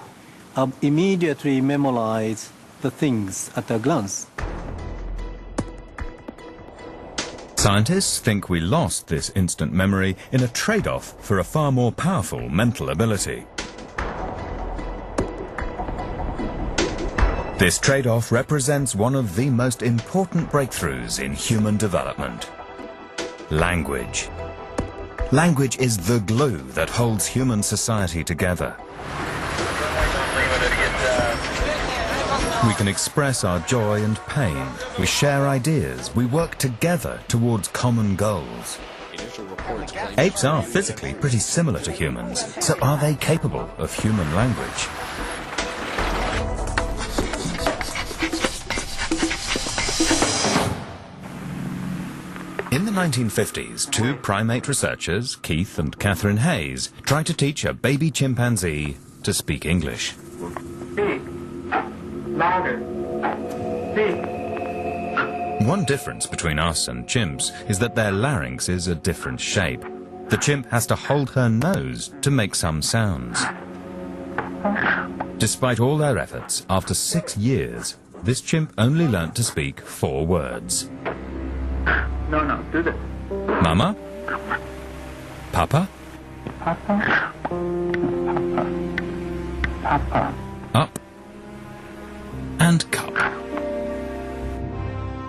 of immediately memorize the things at a glance. Scientists think we lost this instant memory in a trade-off for a far more powerful mental ability. This trade-off represents one of the most important breakthroughs in human development. Language. Language is the glue that holds human society together. We can express our joy and pain. We share ideas. We work together towards common goals. Apes are physically pretty similar to humans, so are they capable of human language? In the 1950s, 2 primate researchers, Keith and Catherine Hayes, tried to teach a baby chimpanzee to speak English. Speak. Louder. Speak. One difference between us and chimps is that their larynx is a different shape. The chimp has to hold her nose to make some sounds. Despite all their efforts, after 6 years, this chimp only learnt to speak 4 words. No, do this. Mama? Papa? Papa. Papa. Up. And cup.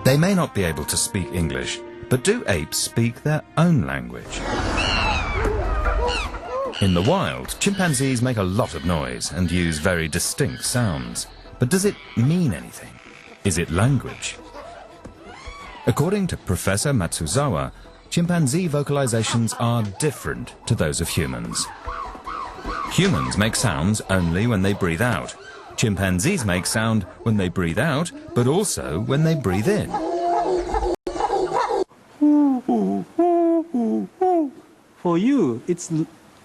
They may not be able to speak English, but do apes speak their own language? In the wild, chimpanzees make a lot of noise and use very distinct sounds. But does it mean anything? Is it language? According to Professor Matsuzawa, chimpanzee vocalizations are different to those of humans. Humans make sounds only when they breathe out. Chimpanzees make sound when they breathe out, but also when they breathe in. For you, it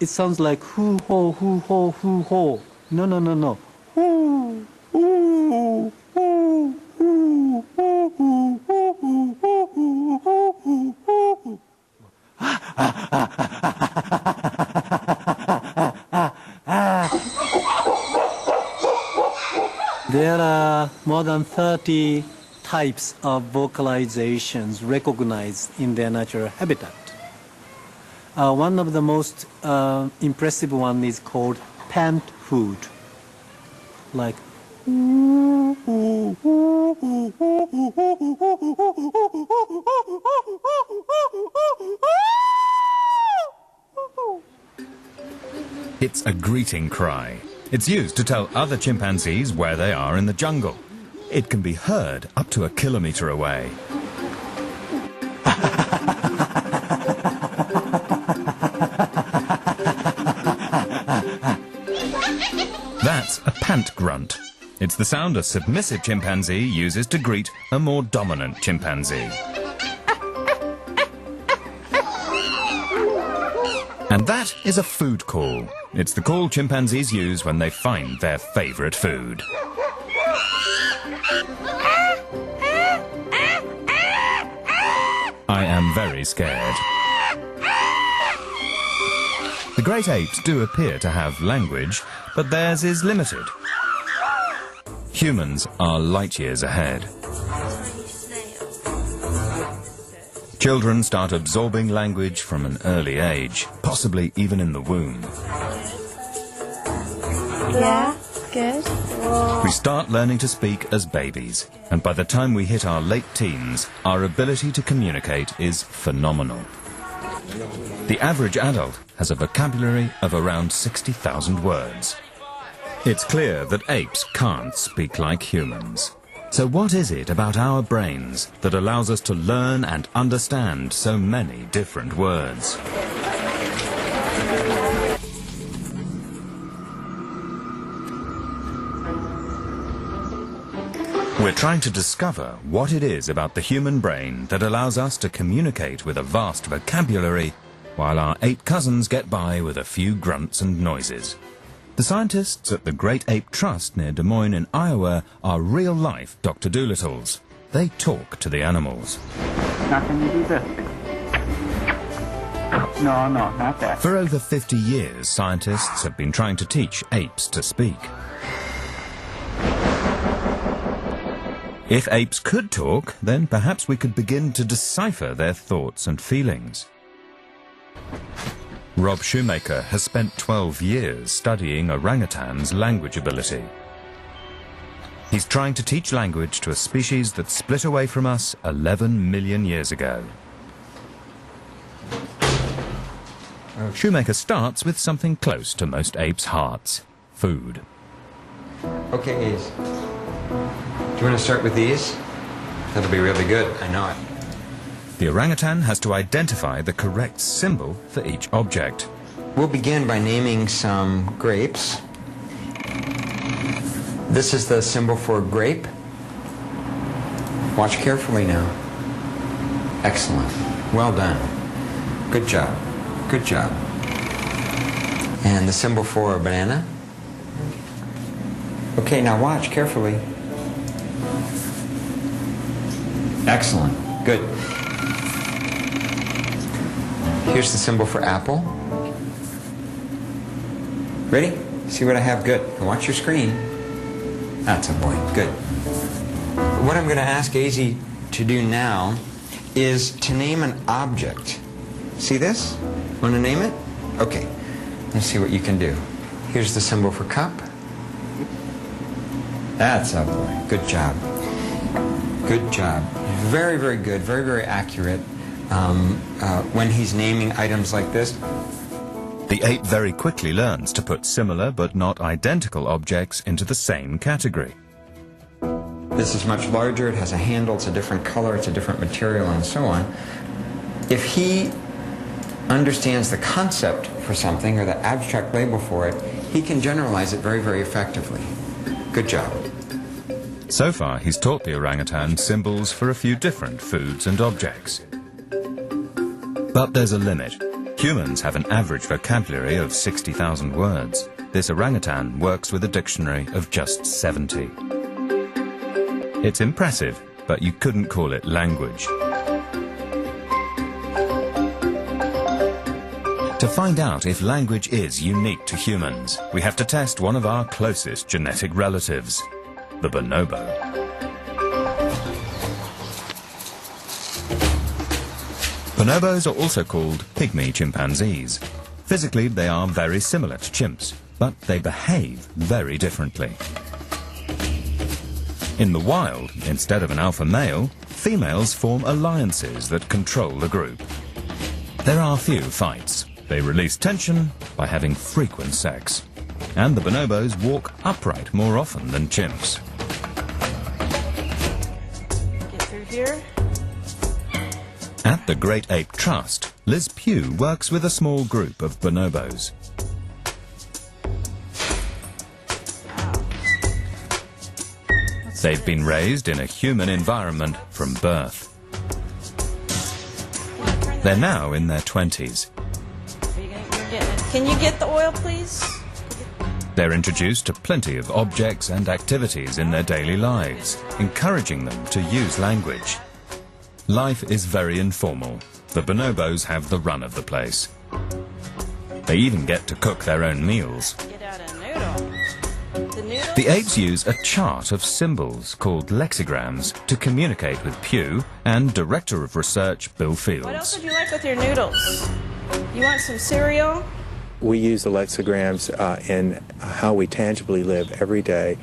sounds like hoo ho hoo ho hoo ho. No. Hoo hoo hoo hoo hoo hoo. There are more than 30 types of vocalizations recognized in their natural habitat. One of the most impressive one is called pant-hoot, like It's a greeting cry. It's used to tell other chimpanzees where they are in the jungle. It can be heard up to 1 kilometer away. That's a pant grunt. It's the sound a submissive chimpanzee uses to greet a more dominant chimpanzee. And that is a food call. It's the call chimpanzees use when they find their favorite food. I am very scared. The great apes do appear to have language, but theirs is limited. Humans are light years ahead. Children start absorbing language from an early age, possibly even in the womb. Yeah, good. We start learning to speak as babies, and by the time we hit our late teens, our ability to communicate is phenomenal. The average adult has a vocabulary of around 60,000 words. It's clear that apes can't speak like humans. So what is it about our brains that allows us to learn and understand so many different words? We're trying to discover what it is about the human brain that allows us to communicate with a vast vocabulary while our ape cousins get by with a few grunts and noises. The scientists at the Great Ape Trust near Des Moines in Iowa are real-life Dr. Doolittles. They talk to the animals. Now can you do this? No, not that. For over 50 years, scientists have been trying to teach apes to speak. If apes could talk, then perhaps we could begin to decipher their thoughts and feelings. Rob Shoemaker has spent 12 years studying orangutans' language ability. He's trying to teach language to a species that split away from us 11 million years ago. Shoemaker starts with something close to most apes' hearts: food. Okay, Ace. Do you want to start with these? That'll be really good, I know it. The orangutan has to identify the correct symbol for each object. We'll begin by naming some grapes. This is the symbol for grape. Watch carefully now. Excellent. Well done. Good job. Good job. And the symbol for a banana. Okay, now watch carefully. Excellent. Good. Here's the symbol for apple. Ready? See what I have? Good. Now watch your screen. That's a boy. Good. What I'm going to ask AZ to do now is to name an object. See this? Want to name it? Okay. Let's see what you can do. Here's the symbol for cup. That's a boy. Good job. Good job. Very, very good. Very, very accurate. When he's naming items like this. The ape very quickly learns to put similar but not identical objects into the same category. This is much larger, it has a handle, it's a different color, it's a different material, and so on. If he understands the concept for something or the abstract label for it, he can generalize it very, very effectively. Good job. So far, he's taught the orangutan symbols for a few different foods and objects. But there's a limit. Humans have an average vocabulary of 60,000 words. This orangutan works with a dictionary of just 70. It's impressive, but you couldn't call it language. To find out if language is unique to humans, we have to test one of our closest genetic relatives, the bonobo. Bonobos are also called pygmy chimpanzees. Physically, they are very similar to chimps, but they behave very differently. In the wild, instead of an alpha male, females form alliances that control the group. There are few fights. They release tension by having frequent sex. And the bonobos walk upright more often than chimps. Get through here. At the Great Ape Trust, Liz Pugh works with a small group of bonobos. They've been raised in a human environment from birth. They're now in their 20s. Can you get the oil, please? They're introduced to plenty of objects and activities in their daily lives, encouraging them to use language. Life is very informal. The bonobos have the run of the place. They even get to cook their own meals. Get out a noodle. The noodle. The apes use a chart of symbols called lexigrams to communicate with Pew and Director of Research Bill Fields. What else would you like with your noodles? You want some cereal? We use the lexigrams in how we tangibly live every day,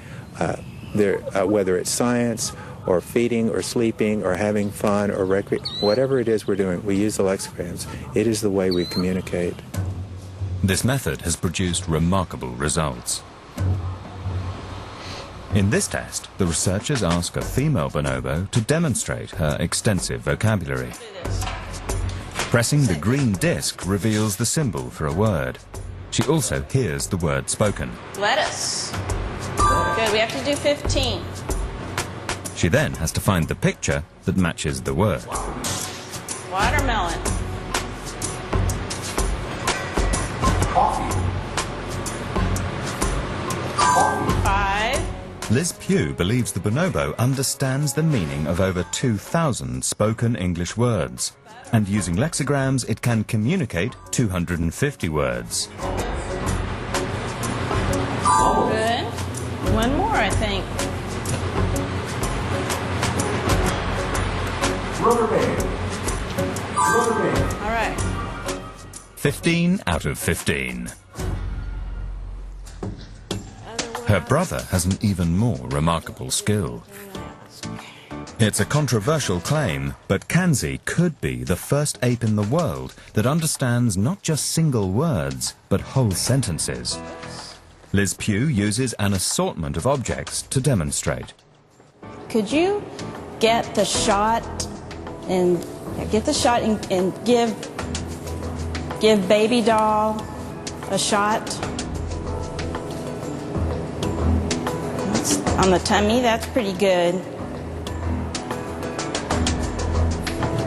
whether it's science or feeding or sleeping or having fun or whatever it is we're doing, we use the lexigrams. It is the way we communicate. This method has produced remarkable results. In this test, the researchers ask a female bonobo to demonstrate her extensive vocabulary. Pressing the green disc reveals the symbol for a word. She also hears the word spoken. Lettuce. Good, we have to do 15. She then has to find the picture that matches the word. Watermelon. Coffee. 5. Liz Pugh believes the bonobo understands the meaning of over 2,000 spoken English words. And using lexigrams, it can communicate 250 words. Good. One more, I think. Rubber band. Rubber band. All right. 15 out of 15. Her brother has an even more remarkable skill. It's a controversial claim, but Kanzi could be the first ape in the world that understands not just single words, but whole sentences. Liz Pugh uses an assortment of objects to demonstrate. Could you get the shot and give baby doll a shot? That's on the tummy, that's pretty good.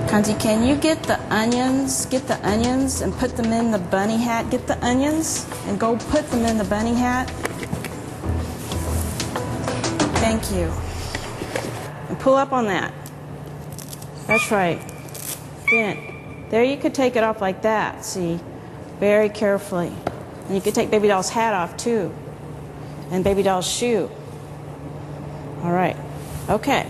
Kanzi, can you get the onions and put them in the bunny hat? Get the onions and go put them in the bunny hat. Thank you. And pull up on that. That's right. Then, there you could take it off like that, see? Very carefully. And you could take baby doll's hat off too. And baby doll's shoe. All right. Okay.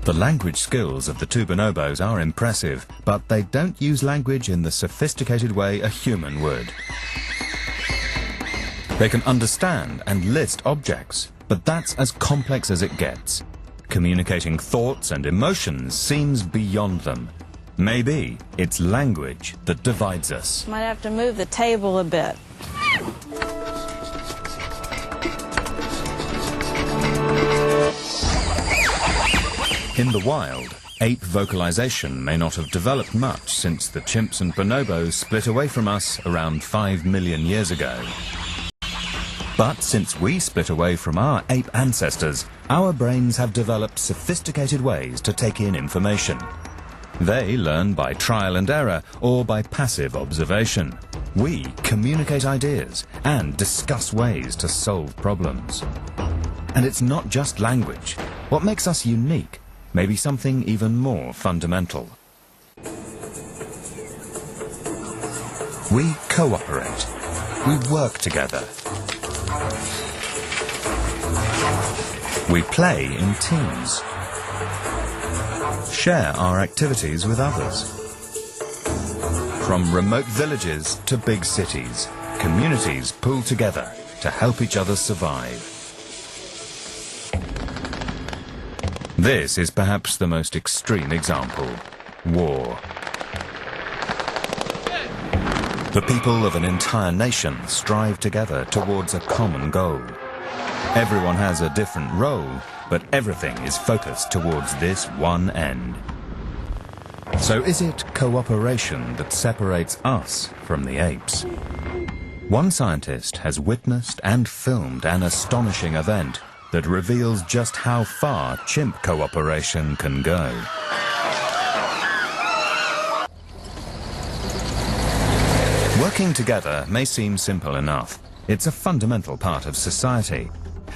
The language skills of the two bonobos are impressive, but they don't use language in the sophisticated way a human would. They can understand and list objects, but that's as complex as it gets. Communicating thoughts and emotions seems beyond them. Maybe it's language that divides us. Might have to move the table a bit. In the wild, ape vocalization may not have developed much since the chimps and bonobos split away from us around 5 million years ago. But since we split away from our ape ancestors, our brains have developed sophisticated ways to take in information. They learn by trial and error or by passive observation. We communicate ideas and discuss ways to solve problems. And it's not just language. What makes us unique may be something even more fundamental. We cooperate. We work together. We play in teams. Share our activities with others. From remote villages to big cities, communities pull together to help each other survive. This is perhaps the most extreme example: war. The people of an entire nation strive together towards a common goal. Everyone has a different role, but everything is focused towards this one end. So is it cooperation that separates us from the apes? One scientist has witnessed and filmed an astonishing event that reveals just how far chimp cooperation can go. Working together may seem simple enough. It's a fundamental part of society.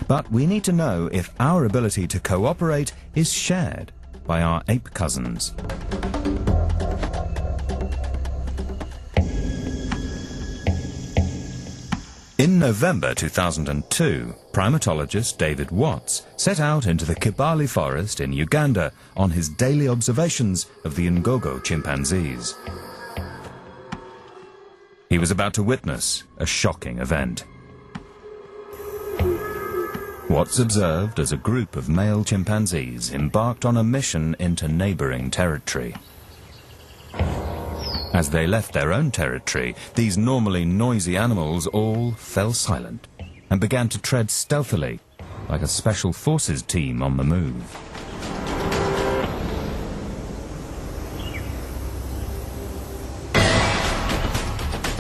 But we need to know if our ability to cooperate is shared by our ape cousins. In November 2002, primatologist David Watts set out into the Kibale forest in Uganda on his daily observations of the Ngogo chimpanzees. He was about to witness a shocking event. Watts observed as a group of male chimpanzees embarked on a mission into neighboring territory. As they left their own territory, these normally noisy animals all fell silent and began to tread stealthily, like a special forces team on the move.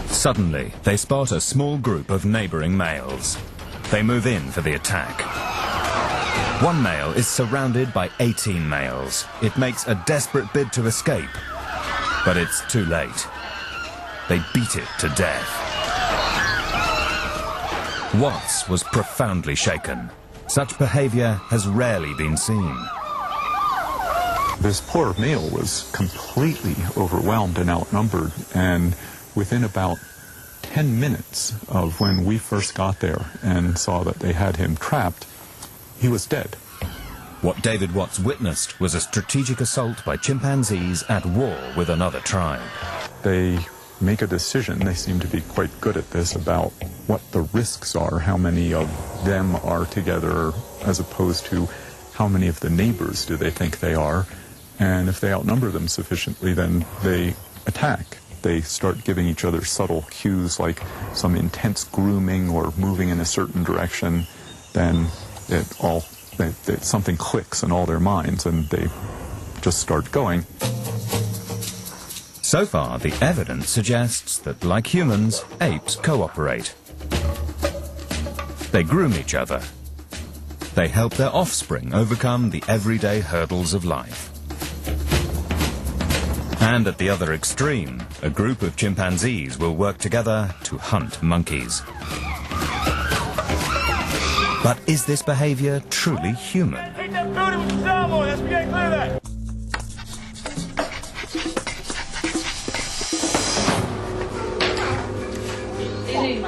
Suddenly, they spot a small group of neighboring males. They move in for the attack. One male is surrounded by 18 males. It makes a desperate bid to escape. But it's too late. They beat it to death. Watts was profoundly shaken. Such behavior has rarely been seen. This poor male was completely overwhelmed and outnumbered, and within about 10 minutes of when we first got there and saw that they had him trapped, he was dead. What David Watts witnessed was a strategic assault by chimpanzees at war with another tribe. They make a decision, they seem to be quite good at this, about what the risks are, how many of them are together, as opposed to how many of the neighbors do they think they are. And if they outnumber them sufficiently, then they attack. They start giving each other subtle cues like some intense grooming or moving in a certain direction. Then something clicks in all their minds and they just start going. So far, the evidence suggests that, like humans, apes cooperate. They groom each other. They help their offspring overcome the everyday hurdles of life. And at the other extreme, a group of chimpanzees will work together to hunt monkeys. But is this behavior truly human? Take that booty with the dog on. Let's get clear of that.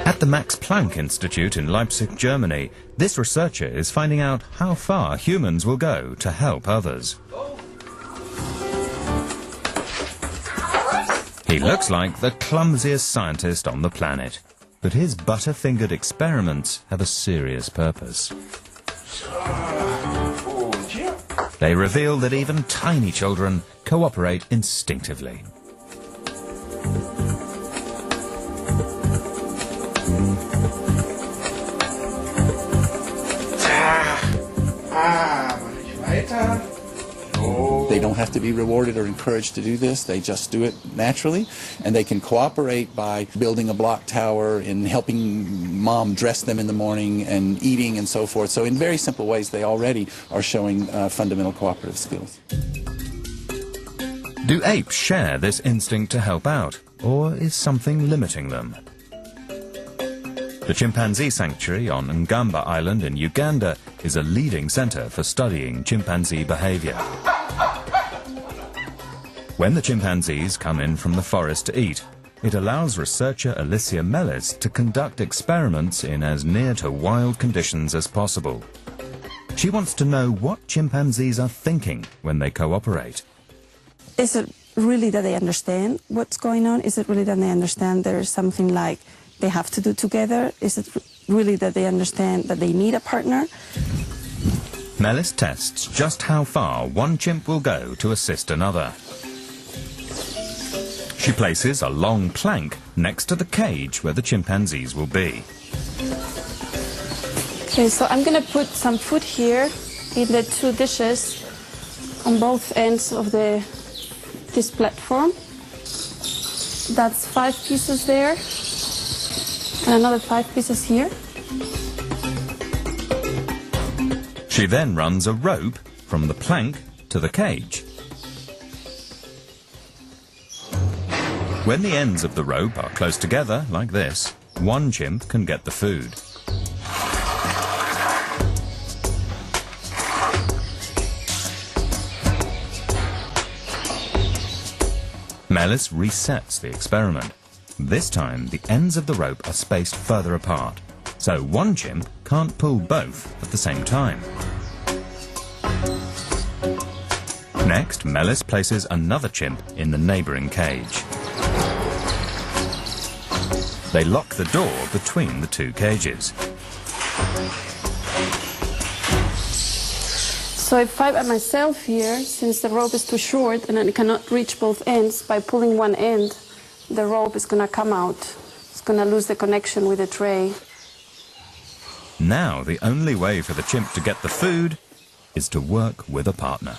At the Max Planck Institute in Leipzig, Germany, this researcher is finding out how far humans will go to help others. He looks like the clumsiest scientist on the planet, but his butter-fingered experiments have a serious purpose. They reveal that even tiny children cooperate instinctively. They don't have to be rewarded or encouraged to do this. They just do it naturally, and they can cooperate by building a block tower and helping mom dress them in the morning and eating and so forth. So in very simple ways, they already are showing fundamental cooperative skills. Do apes share this instinct to help out, or is something limiting them? The chimpanzee sanctuary on Ngamba Island in Uganda is a leading center for studying chimpanzee behavior. When the chimpanzees come in from the forest to eat, it allows researcher Alicia Mellis to conduct experiments in as near to wild conditions as possible. She wants to know what chimpanzees are thinking when they cooperate. Is it really that they understand what's going on? Is it really that they understand there's something like they have to do together? Is it really that they understand that they need a partner? Mellis tests just how far one chimp will go to assist another. She places a long plank next to the cage where the chimpanzees will be. Okay, so I'm going to put some food here in the two dishes on both ends of this platform. That's 5 pieces there, and another 5 pieces here. She then runs a rope from the plank to the cage. When the ends of the rope are close together, like this, one chimp can get the food. Melis resets the experiment. This time, the ends of the rope are spaced further apart, so one chimp can't pull both at the same time. Next, Melis places another chimp in the neighbouring cage. They lock the door between the two cages. So if I by myself here, since the rope is too short and I cannot reach both ends, by pulling one end, the rope is going to come out. It's going to lose the connection with the tray. Now the only way for the chimp to get the food is to work with a partner.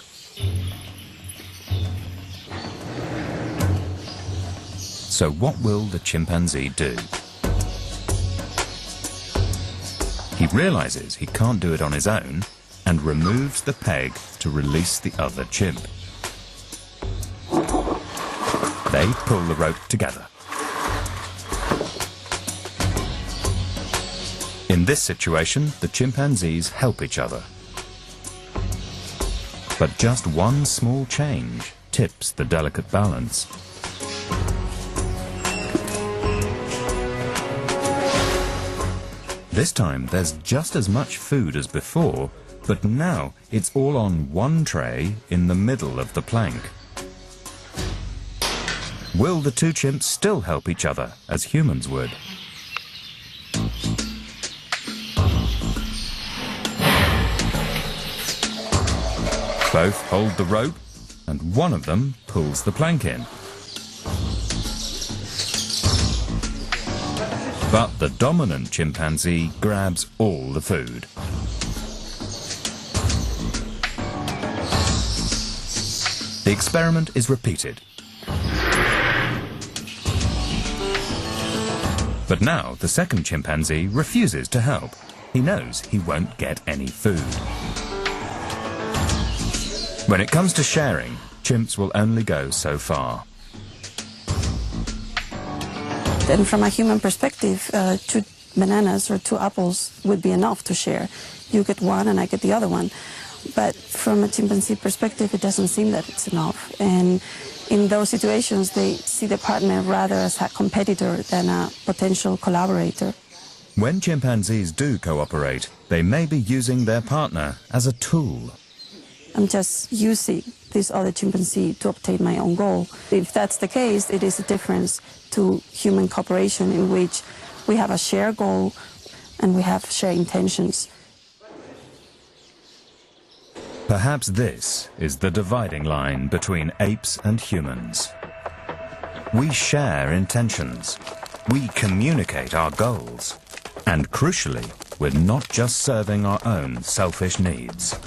So what will the chimpanzee do? He realizes he can't do it on his own and removes the peg to release the other chimp. They pull the rope together. In this situation, the chimpanzees help each other. But just one small change tips the delicate balance. This time, there's just as much food as before, but now it's all on one tray in the middle of the plank. Will the two chimps still help each other as humans would? Both hold the rope, and one of them pulls the plank in. But the dominant chimpanzee grabs all the food. The experiment is repeated. But now the second chimpanzee refuses to help. He knows he won't get any food. When it comes to sharing, chimps will only go so far. Then from a human perspective, 2 bananas or 2 apples would be enough to share. You get one and I get the other one. But from a chimpanzee perspective, it doesn't seem that it's enough. And in those situations, they see the partner rather as a competitor than a potential collaborator. When chimpanzees do cooperate, they may be using their partner as a tool. I'm just using this other chimpanzee to obtain my own goal. If that's the case, it is a difference to human cooperation in which we have a shared goal and we have shared intentions. Perhaps this is the dividing line between apes and humans. We share intentions. We communicate our goals. And crucially, we're not just serving our own selfish needs.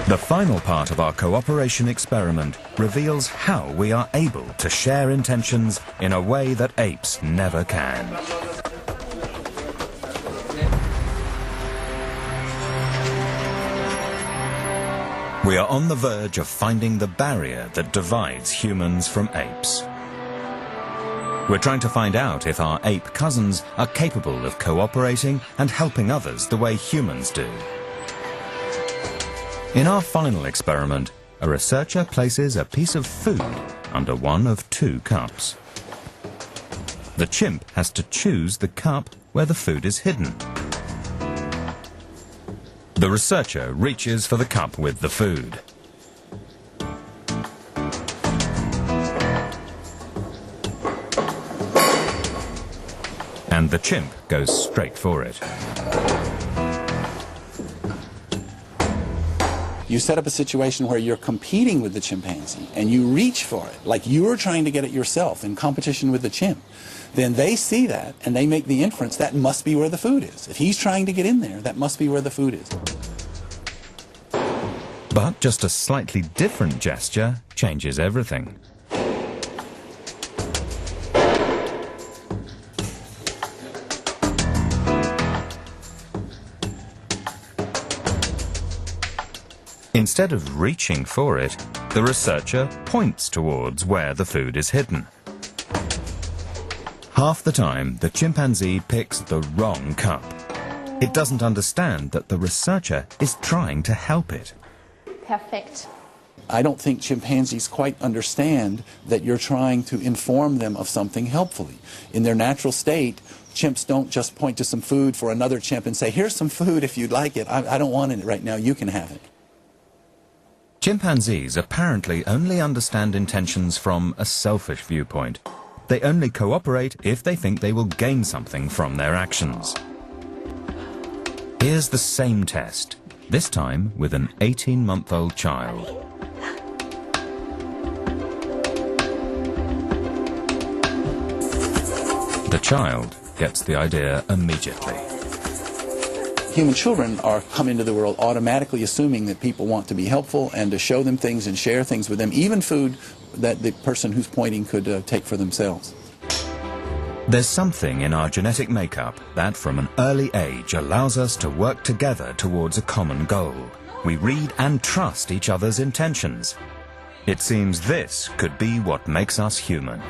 The final part of our cooperation experiment reveals how we are able to share intentions in a way that apes never can. We are on the verge of finding the barrier that divides humans from apes. We're trying to find out if our ape cousins are capable of cooperating and helping others the way humans do. In our final experiment, a researcher places a piece of food under one of 2 cups. The chimp has to choose the cup where the food is hidden. The researcher reaches for the cup with the food. And the chimp goes straight for it. You set up a situation where you're competing with the chimpanzee and you reach for it, like you're trying to get it yourself in competition with the chimp. Then they see that and they make the inference that must be where the food is. If he's trying to get in there, that must be where the food is. But just a slightly different gesture changes everything. Instead of reaching for it, the researcher points towards where the food is hidden. Half the time, the chimpanzee picks the wrong cup. It doesn't understand that the researcher is trying to help it. Perfekt. I don't think chimpanzees quite understand that you're trying to inform them of something helpfully. In their natural state, chimps don't just point to some food for another chimp and say, here's some food if you'd like it. I don't want it right now. You can have it. Chimpanzees apparently only understand intentions from a selfish viewpoint. They only cooperate if they think they will gain something from their actions. Here's the same test, this time with an 18-month-old child. The child gets the idea immediately. Human children come into the world automatically assuming that people want to be helpful and to show them things and share things with them, even food that the person who's pointing could take for themselves. There's something in our genetic makeup that from an early age allows us to work together towards a common goal. We read and trust each other's intentions. It seems this could be what makes us human.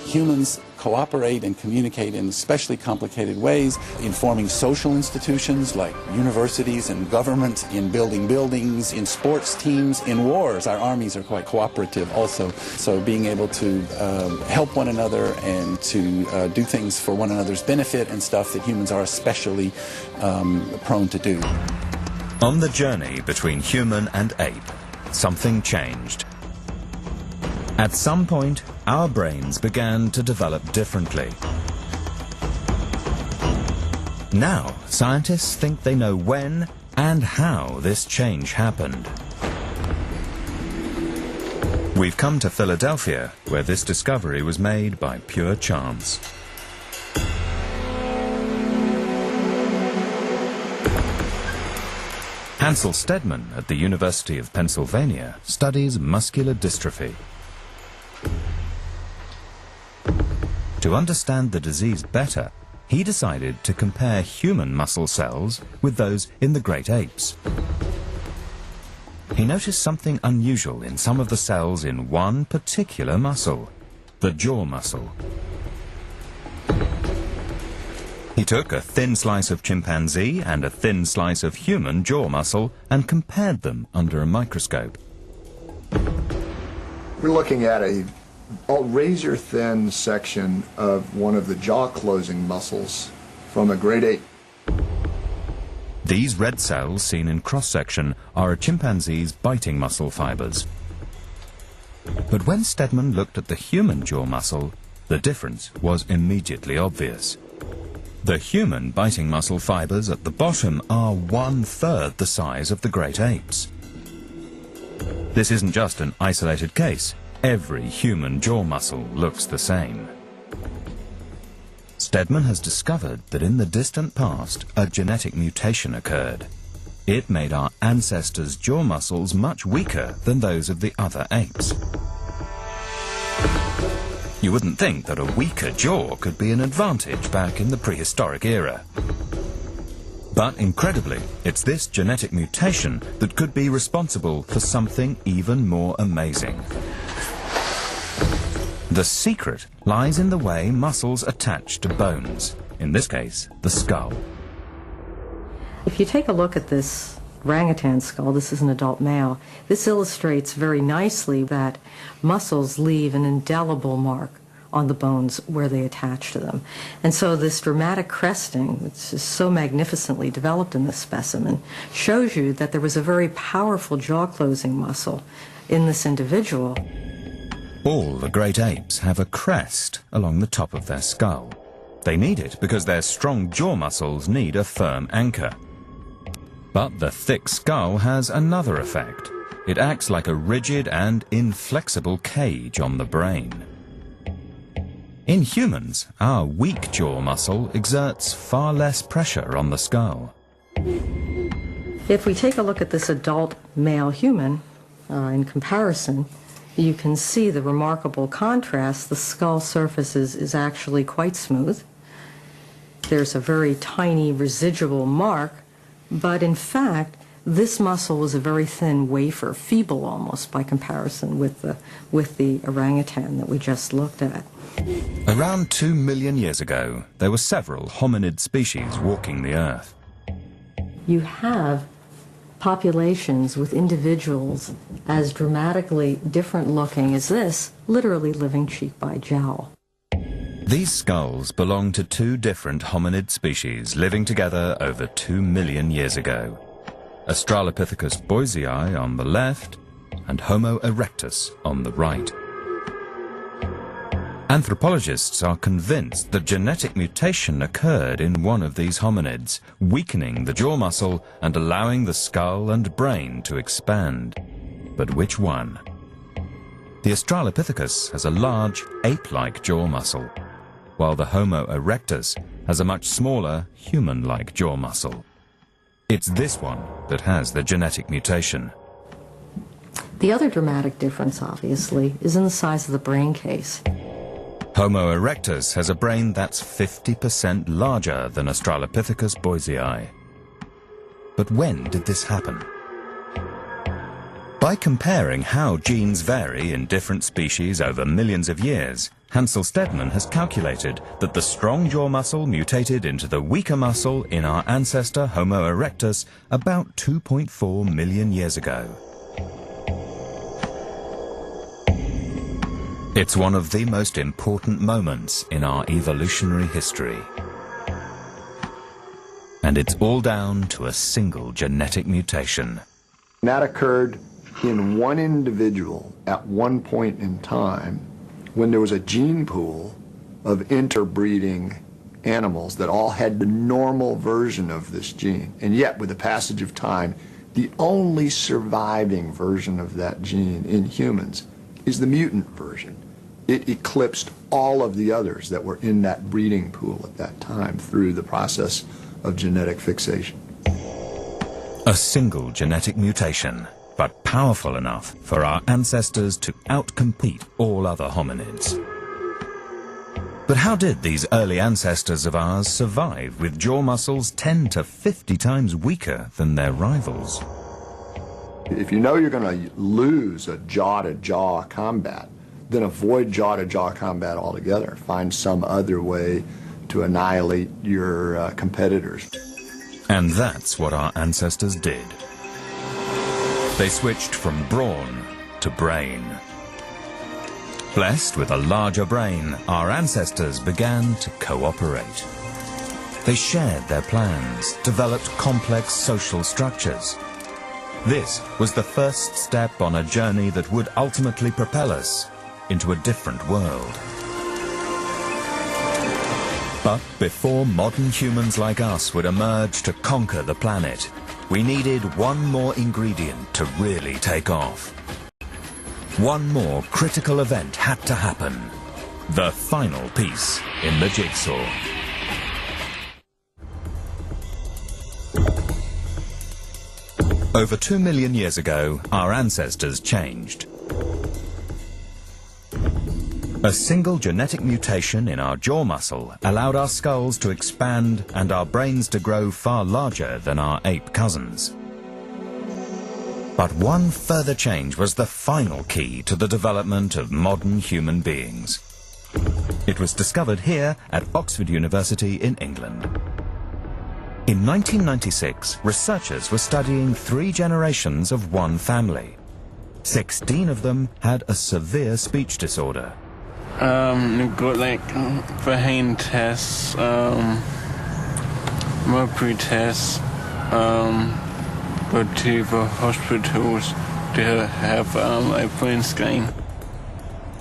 Humans cooperate and communicate in especially complicated ways in forming social institutions like universities and government, in building buildings, in sports teams, in wars. Our armies are quite cooperative also. So being able to help one another and to do things for one another's benefit and stuff that humans are especially prone to do. On the journey between human and ape, something changed. At some point, our brains began to develop differently. Now, scientists think they know when and how this change happened. We've come to Philadelphia, where this discovery was made by pure chance. Hansel Stedman at the University of Pennsylvania studies muscular dystrophy. To understand the disease better, he decided to compare human muscle cells with those in the great apes. He noticed something unusual in some of the cells in one particular muscle, the jaw muscle. He took a thin slice of chimpanzee and a thin slice of human jaw muscle and compared them under a microscope. We're looking at a razor-thin section of one of the jaw-closing muscles from a great ape. These red cells seen in cross-section are a chimpanzee's biting muscle fibers. But when Stedman looked at the human jaw muscle, the difference was immediately obvious. The human biting muscle fibers at the bottom are 1/3 the size of the great apes. This isn't just an isolated case. Every human jaw muscle looks the same. Stedman has discovered that in the distant past, a genetic mutation occurred. It made our ancestors' jaw muscles much weaker than those of the other apes. You wouldn't think that a weaker jaw could be an advantage back in the prehistoric era. But incredibly, it's this genetic mutation that could be responsible for something even more amazing. The secret lies in the way muscles attach to bones, in this case, the skull. If you take a look at this orangutan skull, this is an adult male, this illustrates very nicely that muscles leave an indelible mark on the bones where they attach to them. And so this dramatic cresting, which is so magnificently developed in this specimen, shows you that there was a very powerful jaw-closing muscle in this individual. All the great apes have a crest along the top of their skull. They need it because their strong jaw muscles need a firm anchor. But the thick skull has another effect. It acts like a rigid and inflexible cage on the brain. In humans, our weak jaw muscle exerts far less pressure on the skull. If we take a look at this adult male human, in comparison, you can see the remarkable contrast. The skull surface is actually quite smooth. There's a very tiny residual mark, but in fact, This muscle was a very thin wafer, feeble almost by comparison with the orangutan that we just looked at. Around 2 million years ago, there were several hominid species walking the earth. You have populations with individuals as dramatically different looking as this, literally living cheek by jowl. These skulls belong to two different hominid species living together over 2 million years ago. Australopithecus boisei on the left and Homo erectus on the right. Anthropologists are convinced that genetic mutation occurred in one of these hominids, weakening the jaw muscle and allowing the skull and brain to expand. But which one? The Australopithecus has a large, ape-like jaw muscle, while the Homo erectus has a much smaller, human-like jaw muscle. It's this one that has the genetic mutation. The other dramatic difference, obviously, is in the size of the brain case. Homo erectus has a brain that's 50% larger than Australopithecus boisei. But when did this happen? By comparing how genes vary in different species over millions of years, Hansel Stedman has calculated that the strong jaw muscle mutated into the weaker muscle in our ancestor Homo erectus about 2.4 million years ago. It's one of the most important moments in our evolutionary history. And it's all down to a single genetic mutation. That occurred in one individual at one point in time when there was a gene pool of interbreeding animals that all had the normal version of this gene. And yet, with the passage of time, the only surviving version of that gene in humans is the mutant version. It eclipsed all of the others that were in that breeding pool at that time through the process of genetic fixation. A single genetic mutation, but powerful enough for our ancestors to outcompete all other hominids. But how did these early ancestors of ours survive with jaw muscles 10 to 50 times weaker than their rivals? If you know you're going to lose a jaw-to-jaw combat, then avoid jaw-to-jaw combat altogether. Find some other way to annihilate your competitors. And that's what our ancestors did. They switched from brawn to brain. Blessed with a larger brain, our ancestors began to cooperate. They shared their plans, developed complex social structures. This was the first step on a journey that would ultimately propel us into a different world. But before modern humans like us would emerge to conquer the planet, we needed one more ingredient to really take off. One more critical event had to happen. The final piece in the jigsaw. Over 2 million years ago, our ancestors changed. A single genetic mutation in our jaw muscle allowed our skulls to expand and our brains to grow far larger than our ape cousins. But one further change was the final key to the development of modern human beings. It was discovered here at Oxford University in England. In 1996, researchers were studying 3 generations of one family. 16 of them had a severe speech disorder. Got like brain tests, mercury tests, go to the hospitals to have a brain scan.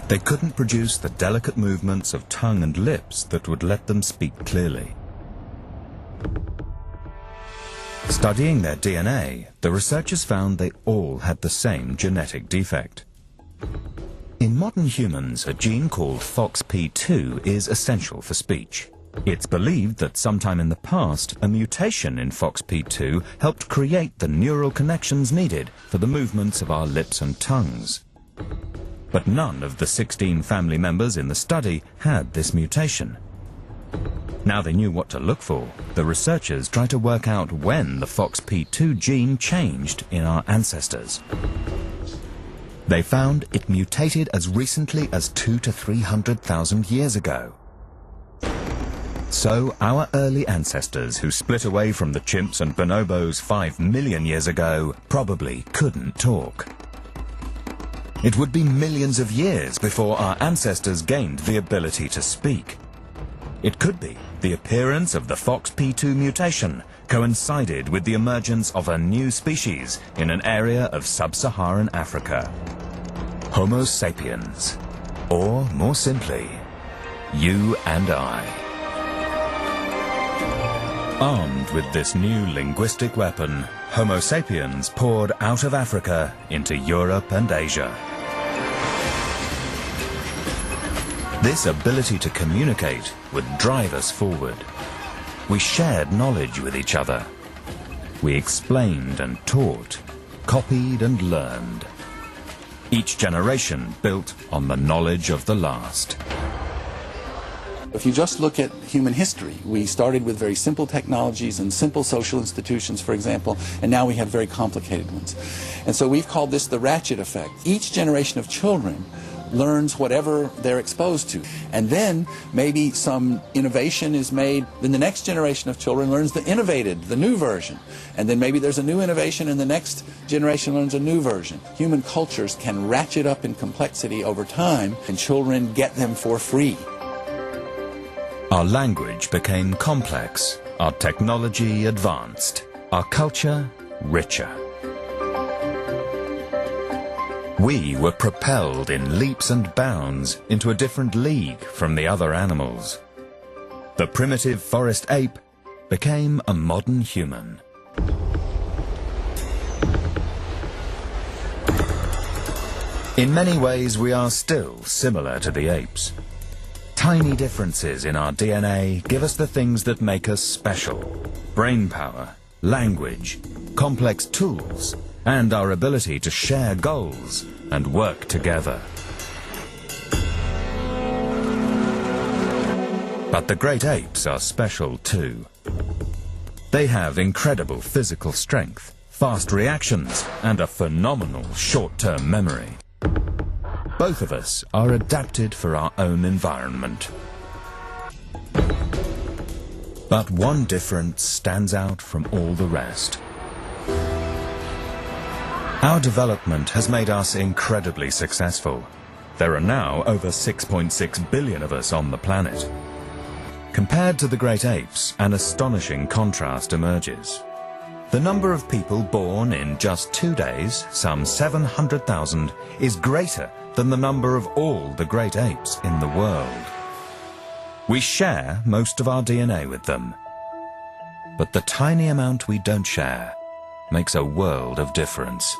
They couldn't produce the delicate movements of tongue and lips that would let them speak clearly. Studying their DNA, the researchers found they all had the same genetic defect. In modern humans, a gene called FOXP2 is essential for speech. It's believed that sometime in the past, a mutation in FOXP2 helped create the neural connections needed for the movements of our lips and tongues. But none of the 16 family members in the study had this mutation. Now they knew what to look for, the researchers tried to work out when the FOXP2 gene changed in our ancestors. They found it mutated as recently as 200,000 to 300,000 years ago. So our early ancestors who split away from the chimps and bonobos 5 million years ago probably couldn't talk. It would be millions of years before our ancestors gained the ability to speak. It could be the appearance of the FOXP2 mutation coincided with the emergence of a new species in an area of sub-Saharan Africa. Homo sapiens, or more simply, you and I. Armed with this new linguistic weapon, Homo sapiens poured out of Africa into Europe and Asia. This ability to communicate would drive us forward. We shared knowledge with each other. We explained and taught, copied and learned. Each generation built on the knowledge of the last. If you just look at human history, we started with very simple technologies and simple social institutions, for example, and now we have very complicated ones. And so we've called this the ratchet effect. Each generation of children learns whatever they're exposed to. And then maybe some innovation is made, then the next generation of children learns the new version. And then maybe there's a new innovation and the next generation learns a new version. Human cultures can ratchet up in complexity over time, and children get them for free. Our language became complex, our technology advanced, our culture richer. We were propelled in leaps and bounds into a different league from the other animals. The primitive forest ape became a modern human. In many ways, we are still similar to the apes. Tiny differences in our DNA give us the things that make us special: brain power, language, complex tools, and our ability to share goals and work together. But the great apes are special too. They have incredible physical strength, fast reactions, and a phenomenal short-term memory. Both of us are adapted for our own environment. But one difference stands out from all the rest. Our development has made us incredibly successful. There are now over 6.6 billion of us on the planet. Compared to the great apes, an astonishing contrast emerges. The number of people born in just 2 days, some 700,000, is greater than the number of all the great apes in the world. We share most of our DNA with them. But the tiny amount we don't share makes a world of difference.